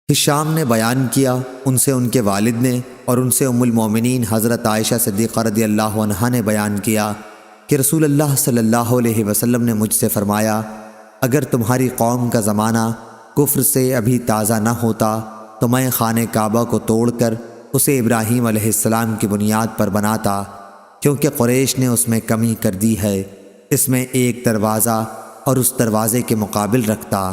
ہشام نے بیان کیا، ان سے ان کے والد نے اور ان سے ام المومنین حضرت عائشہ صدیقہ رضی اللہ عنہا نے بیان کیا کہ رسول اللہ صلی اللہ علیہ وسلم نے مجھ سے فرمایا اگر تمہاری قوم کا زمانہ کفر سے ابھی تازہ نہ ہوتا تو میں خانہ کعبہ کو توڑ کر اسے ابراہیم علیہ السلام کی بنیاد پر بناتا، کیونکہ قریش نے اس میں کمی کر دی ہے، اس میں ایک دروازہ اور اس دروازے کے مقابل رکھتا۔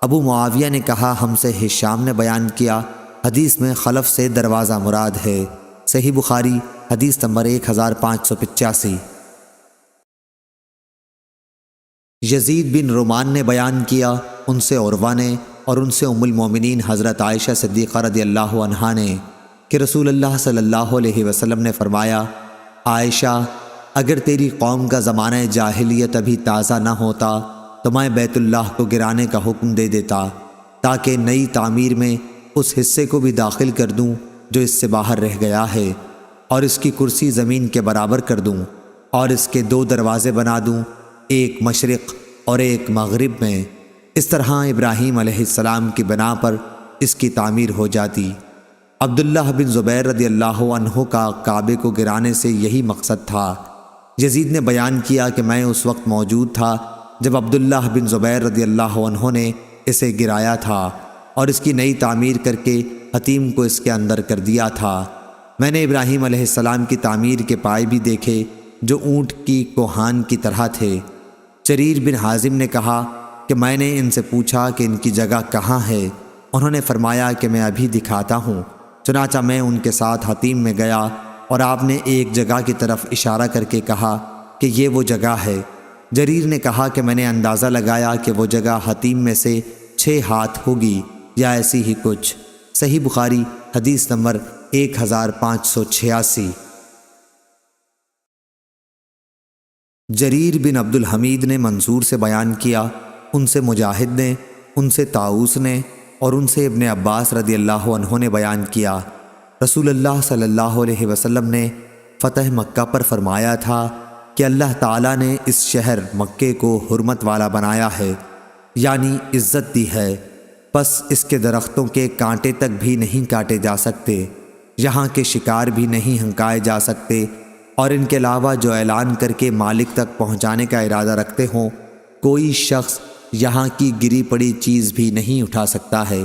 ابو معاویہ نے کہا ہم سے ہشام نے بیان کیا، حدیث میں خلف سے دروازہ مراد ہے۔ صحیح بخاری حدیث نمبر 1585۔ یزید بن رومان نے بیان کیا، ان سے عروہ نے اور ان سے ام المومنین حضرت عائشہ صدیقہ رضی اللہ عنہا نے کہ رسول اللہ صلی اللہ علیہ وسلم نے فرمایا عائشہ اگر تیری قوم کا زمانہ جاہلیت ابھی تازہ نہ ہوتا تو میں بیت اللہ کو گرانے کا حکم دے دیتا تاکہ نئی تعمیر میں اس حصے کو بھی داخل کر دوں جو اس سے باہر رہ گیا ہے، اور اس کی کرسی زمین کے برابر کر دوں اور اس کے 2 دروازے بنا دوں، ایک مشرق اور ایک مغرب میں۔ اس طرح ابراہیم علیہ السلام کی بنا پر اس کی تعمیر ہو جاتی۔ عبداللہ بن زبیر رضی اللہ عنہ کا کعبے کو گرانے سے یہی مقصد تھا۔ یزید نے بیان کیا کہ میں اس وقت موجود تھا جب عبداللہ بن زبیر رضی اللہ عنہ نے اسے گرایا تھا اور اس کی نئی تعمیر کر کے حتیم کو اس کے اندر کر دیا تھا۔ میں نے ابراہیم علیہ السلام کی تعمیر کے پائے بھی دیکھے جو اونٹ کی کوہان کی طرح تھے۔ جریر بن حازم نے کہا کہ میں نے ان سے پوچھا کہ ان کی جگہ کہاں ہے؟ انہوں نے فرمایا کہ میں ابھی دکھاتا ہوں۔ چنانچہ میں ان کے ساتھ حطیم میں گیا اور آپ نے ایک جگہ کی طرف اشارہ کر کے کہا کہ یہ وہ جگہ ہے۔ جریر نے کہا کہ میں نے اندازہ لگایا کہ وہ جگہ حطیم میں سے 6 ہاتھ ہوگی یا ایسی ہی کچھ۔ صحیح بخاری حدیث نمبر 1586۔ جریر بن عبد الحمید نے منصور سے بیان کیا، ان سے مجاہد نے، ان سے طاؤس نے اور ان سے ابن عباس رضی اللہ عنہ نے بیان کیا، رسول اللہ صلی اللہ علیہ وسلم نے فتح مکہ پر فرمایا تھا کہ اللہ تعالیٰ نے اس شہر مکے کو حرمت والا بنایا ہے، یعنی عزت دی ہے، پس اس کے درختوں کے کانٹے تک بھی نہیں کاٹے جا سکتے، یہاں کے شکار بھی نہیں ہنکائے جا سکتے، اور ان کے علاوہ جو اعلان کر کے مالک تک پہنچانے کا ارادہ رکھتے ہوں، کوئی شخص یہاں کی گری پڑی چیز بھی نہیں اٹھا سکتا ہے۔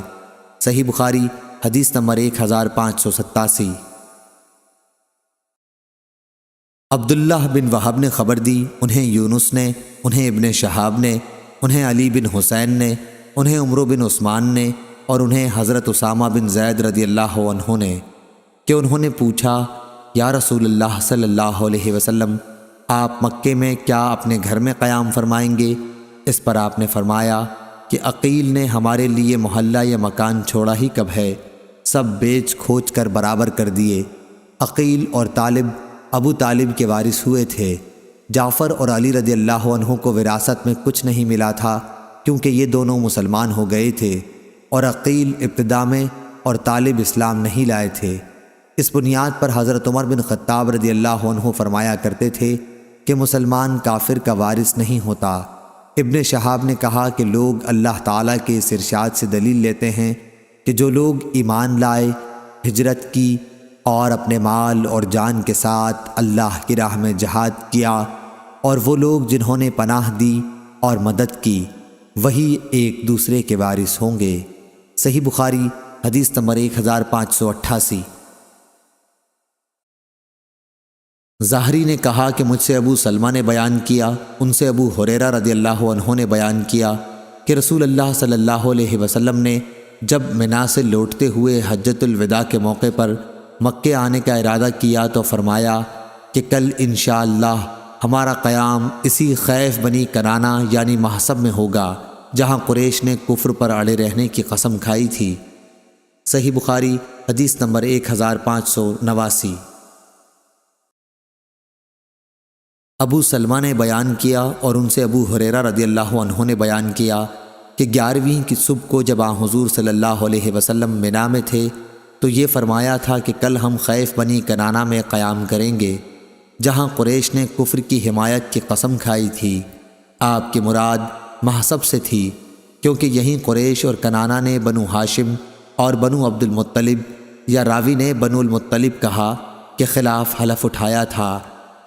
صحیح بخاری حدیث نمبر 1587۔ عبداللہ بن وہب نے خبر دی، انہیں یونس نے، انہیں ابن شہاب نے، انہیں علی بن حسین نے، انہیں عمرو بن عثمان نے اور انہیں حضرت اسامہ بن زید رضی اللہ عنہ نے کہ انہوں نے پوچھا، یا رسول اللہ صلی اللہ علیہ وسلم، آپ مکے میں کیا اپنے گھر میں قیام فرمائیں گے؟ اس پر آپ نے فرمایا کہ عقیل نے ہمارے لیے محلہ یا مکان چھوڑا ہی کب ہے، سب بیچ کھوچ کر برابر کر دیے۔ عقیل اور طالب ابو طالب کے وارث ہوئے تھے۔ جعفر اور علی رضی اللہ عنہ کو وراثت میں کچھ نہیں ملا تھا کیونکہ یہ دونوں مسلمان ہو گئے تھے، اور عقیل ابتدا میں اور طالب اسلام نہیں لائے تھے۔ اس بنیاد پر حضرت عمر بن خطاب رضی اللہ عنہ فرمایا کرتے تھے کہ مسلمان کافر کا وارث نہیں ہوتا۔ ابن شہاب نے کہا کہ لوگ اللہ تعالیٰ کے اس ارشاد سے دلیل لیتے ہیں کہ جو لوگ ایمان لائے، ہجرت کی اور اپنے مال اور جان کے ساتھ اللہ کی راہ میں جہاد کیا، اور وہ لوگ جنہوں نے پناہ دی اور مدد کی، وہی ایک دوسرے کے وارث ہوں گے۔ صحیح بخاری حدیث نمبر 1588۔ ظاہری نے کہا کہ مجھ سے ابو سلمہ نے بیان کیا، ان سے ابو ہریرہ رضی اللہ عنہ نے بیان کیا کہ رسول اللہ صلی اللہ علیہ وسلم نے جب منا سے لوٹتے ہوئے حجۃ الوداع کے موقع پر مکے آنے کا ارادہ کیا تو فرمایا کہ کل انشاءاللہ ہمارا قیام اسی خیف بنی کنانہ یعنی محصب میں ہوگا جہاں قریش نے کفر پر اڑے رہنے کی قسم کھائی تھی۔ صحیح بخاری حدیث نمبر 1589۔ ابو سلمہ نے بیان کیا اور ان سے ابو ہریرہ رضی اللہ عنہ نے بیان کیا کہ 11ویں کی صبح کو جب حضور صلی اللہ علیہ وسلم منا میں تھے تو یہ فرمایا تھا کہ کل ہم خیف بنی کنانہ میں قیام کریں گے جہاں قریش نے کفر کی حمایت کی قسم کھائی تھی۔ آپ کی مراد محصب سے تھی کیونکہ یہیں قریش اور کنانہ نے بنو ہاشم اور بنو عبد المطلب یا راوی نے بنو المطلب کہا کے خلاف حلف اٹھایا تھا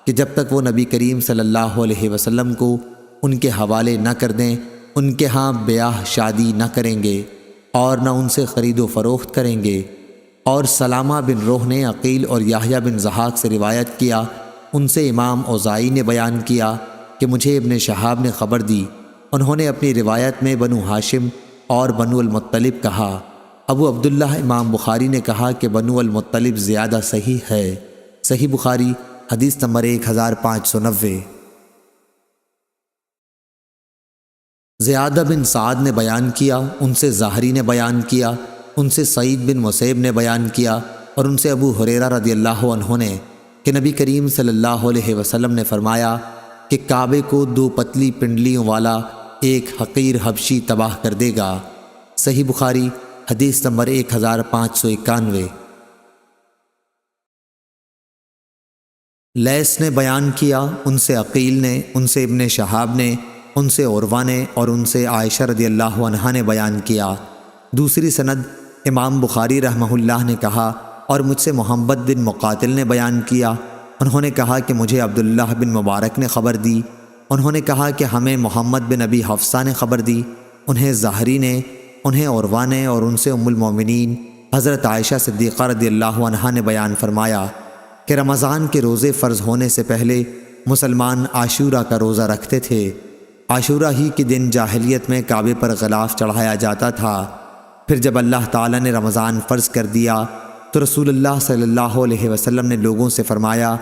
کہ جب تک وہ نبی کریم صلی اللہ علیہ وسلم کو ان کے حوالے نہ کر دیں ان کے ہاں بیاہ شادی نہ کریں گے اور نہ ان سے خرید و فروخت کریں گے۔ اور سلامہ بن روح نے عقیل اور یحییٰ بن ضحاک سے روایت کیا، ان سے امام اوزائی نے بیان کیا کہ مجھے ابن شہاب نے خبر دی، انہوں نے اپنی روایت میں بنو ہاشم اور بنو المطلب کہا۔ ابو عبداللہ امام بخاری نے کہا کہ بنو المطلب زیادہ صحیح ہے۔ صحیح بخاری حدیث نمبر 1590۔ زیادہ بن سعد نے بیان کیا، ان سے ظاہری نے بیان کیا، ان سے سعید بن مسیب نے بیان کیا اور ان سے ابو ہریرہ رضی اللہ عنہ نے کہ نبی کریم صلی اللہ علیہ وسلم نے فرمایا کہ کعبے کو 2 پتلی پنڈلیوں والا ایک حقیر حبشی تباہ کر دے گا۔ صحیح بخاری حدیث نمبر 1591۔ لیث نے بیان کیا، ان سے عقیل نے، ان سے ابن شہاب نے، ان سے عروہ نے اور ان سے عائشہ رضی اللہ عنہا نے بیان کیا۔ دوسری سند امام بخاری رحمہ اللہ نے کہا اور مجھ سے محمد بن مقاتل نے بیان کیا، انہوں نے کہا کہ مجھے عبداللہ بن مبارک نے خبر دی، انہوں نے کہا کہ ہمیں محمد بن ابی حفصہ نے خبر دی، انہیں ظاہری نے، انہیں عروہ نے اور ان سے ام المومنین حضرت عائشہ صدیقہ رضی اللہ عنہا نے بیان فرمایا کہ رمضان کے روزے فرض ہونے سے پہلے مسلمان عاشورہ کا روزہ رکھتے تھے۔ عاشورہ ہی کے دن جاہلیت میں کعبے پر غلاف چڑھایا جاتا تھا۔ پھر جب اللہ تعالیٰ نے رمضان فرض کر دیا تو رسول اللہ صلی اللہ علیہ وسلم نے لوگوں سے فرمایا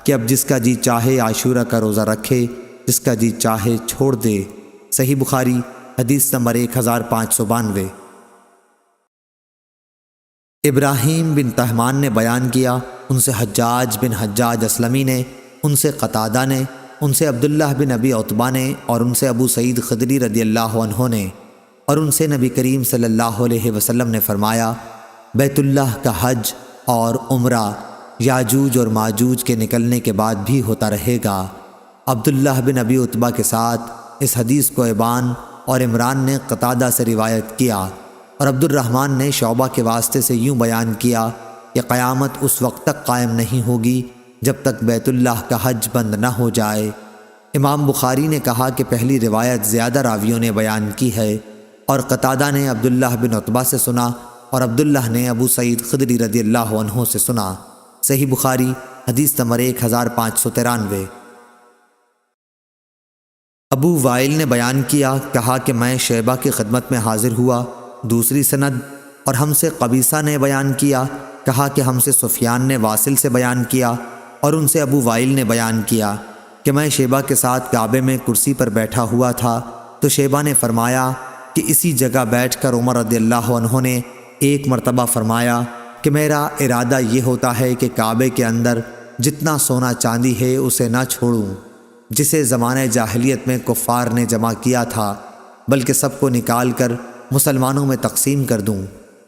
کہ اب جس کا جی چاہے عاشورہ کا روزہ رکھے، جس کا جی چاہے چھوڑ دے۔ صحیح بخاری حدیث نمبر 1592۔ ابراہیم بن طہمان نے بیان کیا، ان سے حجاج بن حجاج اسلمی نے، ان سے قتادہ نے، ان سے عبداللہ بن ابی عتبہ نے، اور ان سے ابو سعید خدری رضی اللہ عنہ نے، اور ان سے نبی کریم صلی اللہ علیہ وسلم نے فرمایا، بیت اللہ کا حج اور عمرہ یاجوج اور ماجوج کے نکلنے کے بعد بھی ہوتا رہے گا۔ عبداللہ بن ابی عتبہ کے ساتھ اس حدیث کو ابان اور عمران نے قتادہ سے روایت کیا، اور عبد الرحمن نے شعبہ کے واسطے سے یوں بیان کیا کہ قیامت اس وقت تک قائم نہیں ہوگی جب تک بیت اللہ کا حج بند نہ ہو جائے۔ امام بخاری نے کہا کہ پہلی روایت زیادہ راویوں نے بیان کی ہے، اور قتادہ نے عبداللہ بن عتبہ سے سنا، اور عبداللہ نے ابو سعید خدری رضی اللہ عنہ سے سنا۔ صحیح بخاری حدیث نمبر 1593۔ ابو وائل نے بیان کیا، کہا کہ میں شیبہ کی خدمت میں حاضر ہوا۔ دوسری سند، اور ہم سے قبیصہ نے بیان کیا، کہا کہ ہم سے سفیان نے واصل سے بیان کیا، اور ان سے ابو وائل نے بیان کیا کہ میں شیبہ کے ساتھ کعبے میں کرسی پر بیٹھا ہوا تھا، تو شیبہ نے فرمایا کہ اسی جگہ بیٹھ کر عمر رضی اللہ عنہ نے ایک مرتبہ فرمایا کہ میرا ارادہ یہ ہوتا ہے کہ کعبے کے اندر جتنا سونا چاندی ہے اسے نہ چھوڑوں جسے زمانہ جاہلیت میں کفار نے جمع کیا تھا، بلکہ سب کو نکال کر مسلمانوں میں تقسیم کر دوں۔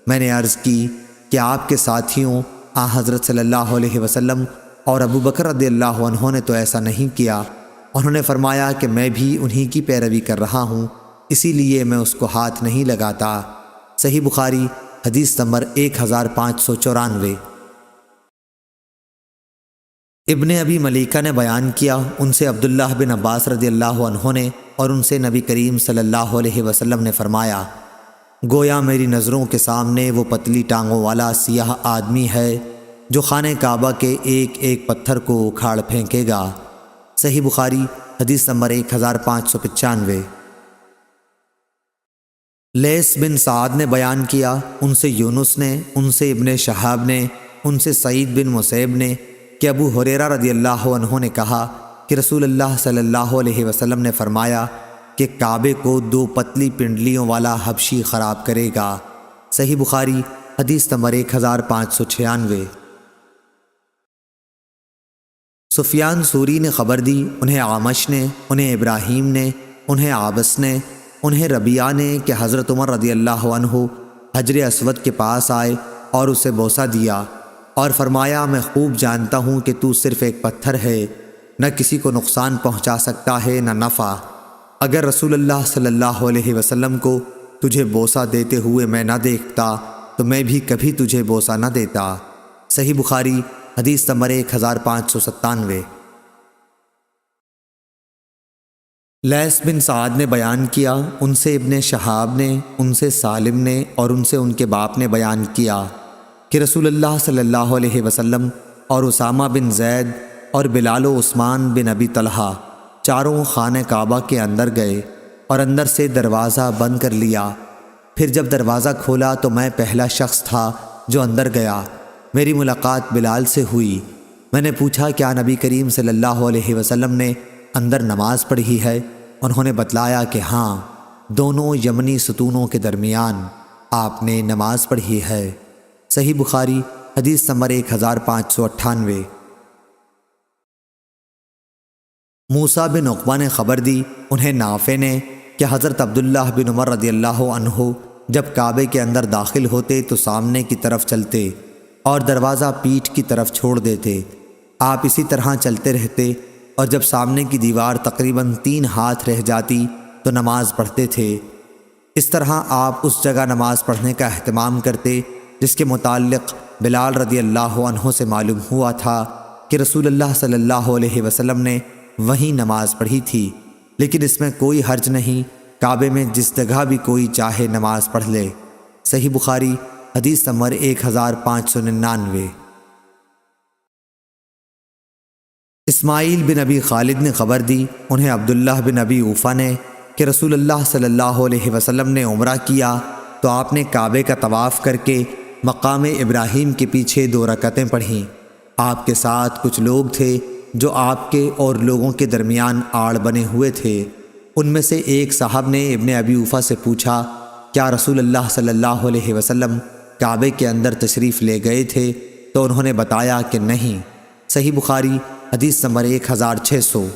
میں نے عرض کی کہ آپ کے ساتھیوں حضرت صلی اللہ علیہ وسلم اور ابو بکر رضی اللہ عنہ نے تو ایسا نہیں کیا۔ انہوں نے فرمایا کہ میں بھی انہی کی پیروی کر رہا ہوں، اسی لیے میں اس کو ہاتھ نہیں لگاتا۔ صحیح بخاری حدیث نمبر 1594۔ ابن ابی ملیکہ نے بیان کیا، ان سے عبداللہ بن عباس رضی اللہ عنہ نے، اور ان سے نبی کریم صلی اللہ علیہ وسلم نے فرمایا، گویا میری نظروں کے سامنے وہ پتلی ٹانگوں والا سیاہ آدمی ہے جو خانہ کعبہ کے ایک ایک پتھر کو اکھاڑ پھینکے گا۔ صحیح بخاری حدیث نمبر 1595۔ لیث بن سعد نے بیان کیا، ان سے یونس نے، ان سے ابن شہاب نے، ان سے سعید بن مسیب نے کہ ابو ہریرہ رضی اللہ عنہ نے کہا کہ رسول اللہ صلی اللہ علیہ وسلم نے فرمایا کہ کعبے کو 2 پتلی پنڈلیوں والا حبشی خراب کرے گا۔ صحیح بخاری حدیث نمبر 1596۔ سفیان ثوری نے خبر دی، انہیں اعمش نے، انہیں ابراہیم نے، انہیں عابس نے، انہیں ربیعہ نے کہ حضرت عمر رضی اللہ عنہ حجر اسود کے پاس آئے اور اسے بوسہ دیا اور فرمایا، میں خوب جانتا ہوں کہ تو صرف ایک پتھر ہے، نہ کسی کو نقصان پہنچا سکتا ہے نہ نفع۔ اگر رسول اللہ صلی اللہ علیہ وسلم کو تجھے بوسہ دیتے ہوئے میں نہ دیکھتا تو میں بھی کبھی تجھے بوسہ نہ دیتا۔ صحیح بخاری حدیث نمبر 1597۔ لیث بن سعد نے بیان کیا، ان سے ابن شہاب نے، ان سے سالم نے، اور ان سے ان کے باپ نے بیان کیا کہ رسول اللہ صلی اللہ علیہ وسلم اور اسامہ بن زید اور بلال و عثمان بن ابی طلحہ چاروں خانہ کعبہ کے اندر گئے اور اندر سے دروازہ بند کر لیا۔ پھر جب دروازہ کھولا تو میں پہلا شخص تھا جو اندر گیا۔ میری ملاقات بلال سے ہوئی۔ میں نے پوچھا، کیا نبی کریم صلی اللہ علیہ وسلم نے اندر نماز پڑھی ہے؟ انہوں نے بتلایا کہ ہاں، دونوں یمنی ستونوں کے درمیان آپ نے نماز پڑھی ہے۔ صحیح بخاری حدیث نمبر 1598۔ موسیٰ بن عقبہ نے خبر دی، انہیں نافع نے کہ حضرت عبداللہ بن عمر رضی اللہ عنہ جب کعبے کے اندر داخل ہوتے تو سامنے کی طرف چلتے اور دروازہ پیٹھ کی طرف چھوڑ دیتے۔ آپ اسی طرح چلتے رہتے اور جب سامنے کی دیوار تقریباً 3 ہاتھ رہ جاتی تو نماز پڑھتے تھے۔ اس طرح آپ اس جگہ نماز پڑھنے کا اہتمام کرتے جس کے متعلق بلال رضی اللہ عنہ سے معلوم ہوا تھا کہ رسول اللہ صلی اللہ علیہ وسلم نے وہیں نماز پڑھی تھی، لیکن اس میں کوئی حرج نہیں، کعبے میں جس جگہ بھی کوئی چاہے نماز پڑھ لے۔ صحیح بخاری حدیث نمبر 1599۔ اسماعیل بن ابی خالد نے خبر دی، انہیں عبداللہ بن ابی اوفا نے، کہ رسول اللہ صلی اللہ علیہ وسلم نے عمرہ کیا تو آپ نے کعبے کا طواف کر کے مقام ابراہیم کے پیچھے 2 رکعتیں پڑھیں۔ آپ کے ساتھ کچھ لوگ تھے جو آپ کے اور لوگوں کے درمیان آڑ بنے ہوئے تھے۔ ان میں سے ایک صاحب نے ابن ابی اوفا سے پوچھا، کیا رسول اللہ صلی اللہ علیہ وسلم کعبے کے اندر تشریف لے گئے تھے؟ تو انہوں نے بتایا کہ نہیں۔ صحیح بخاری حدیث نمبر 1600۔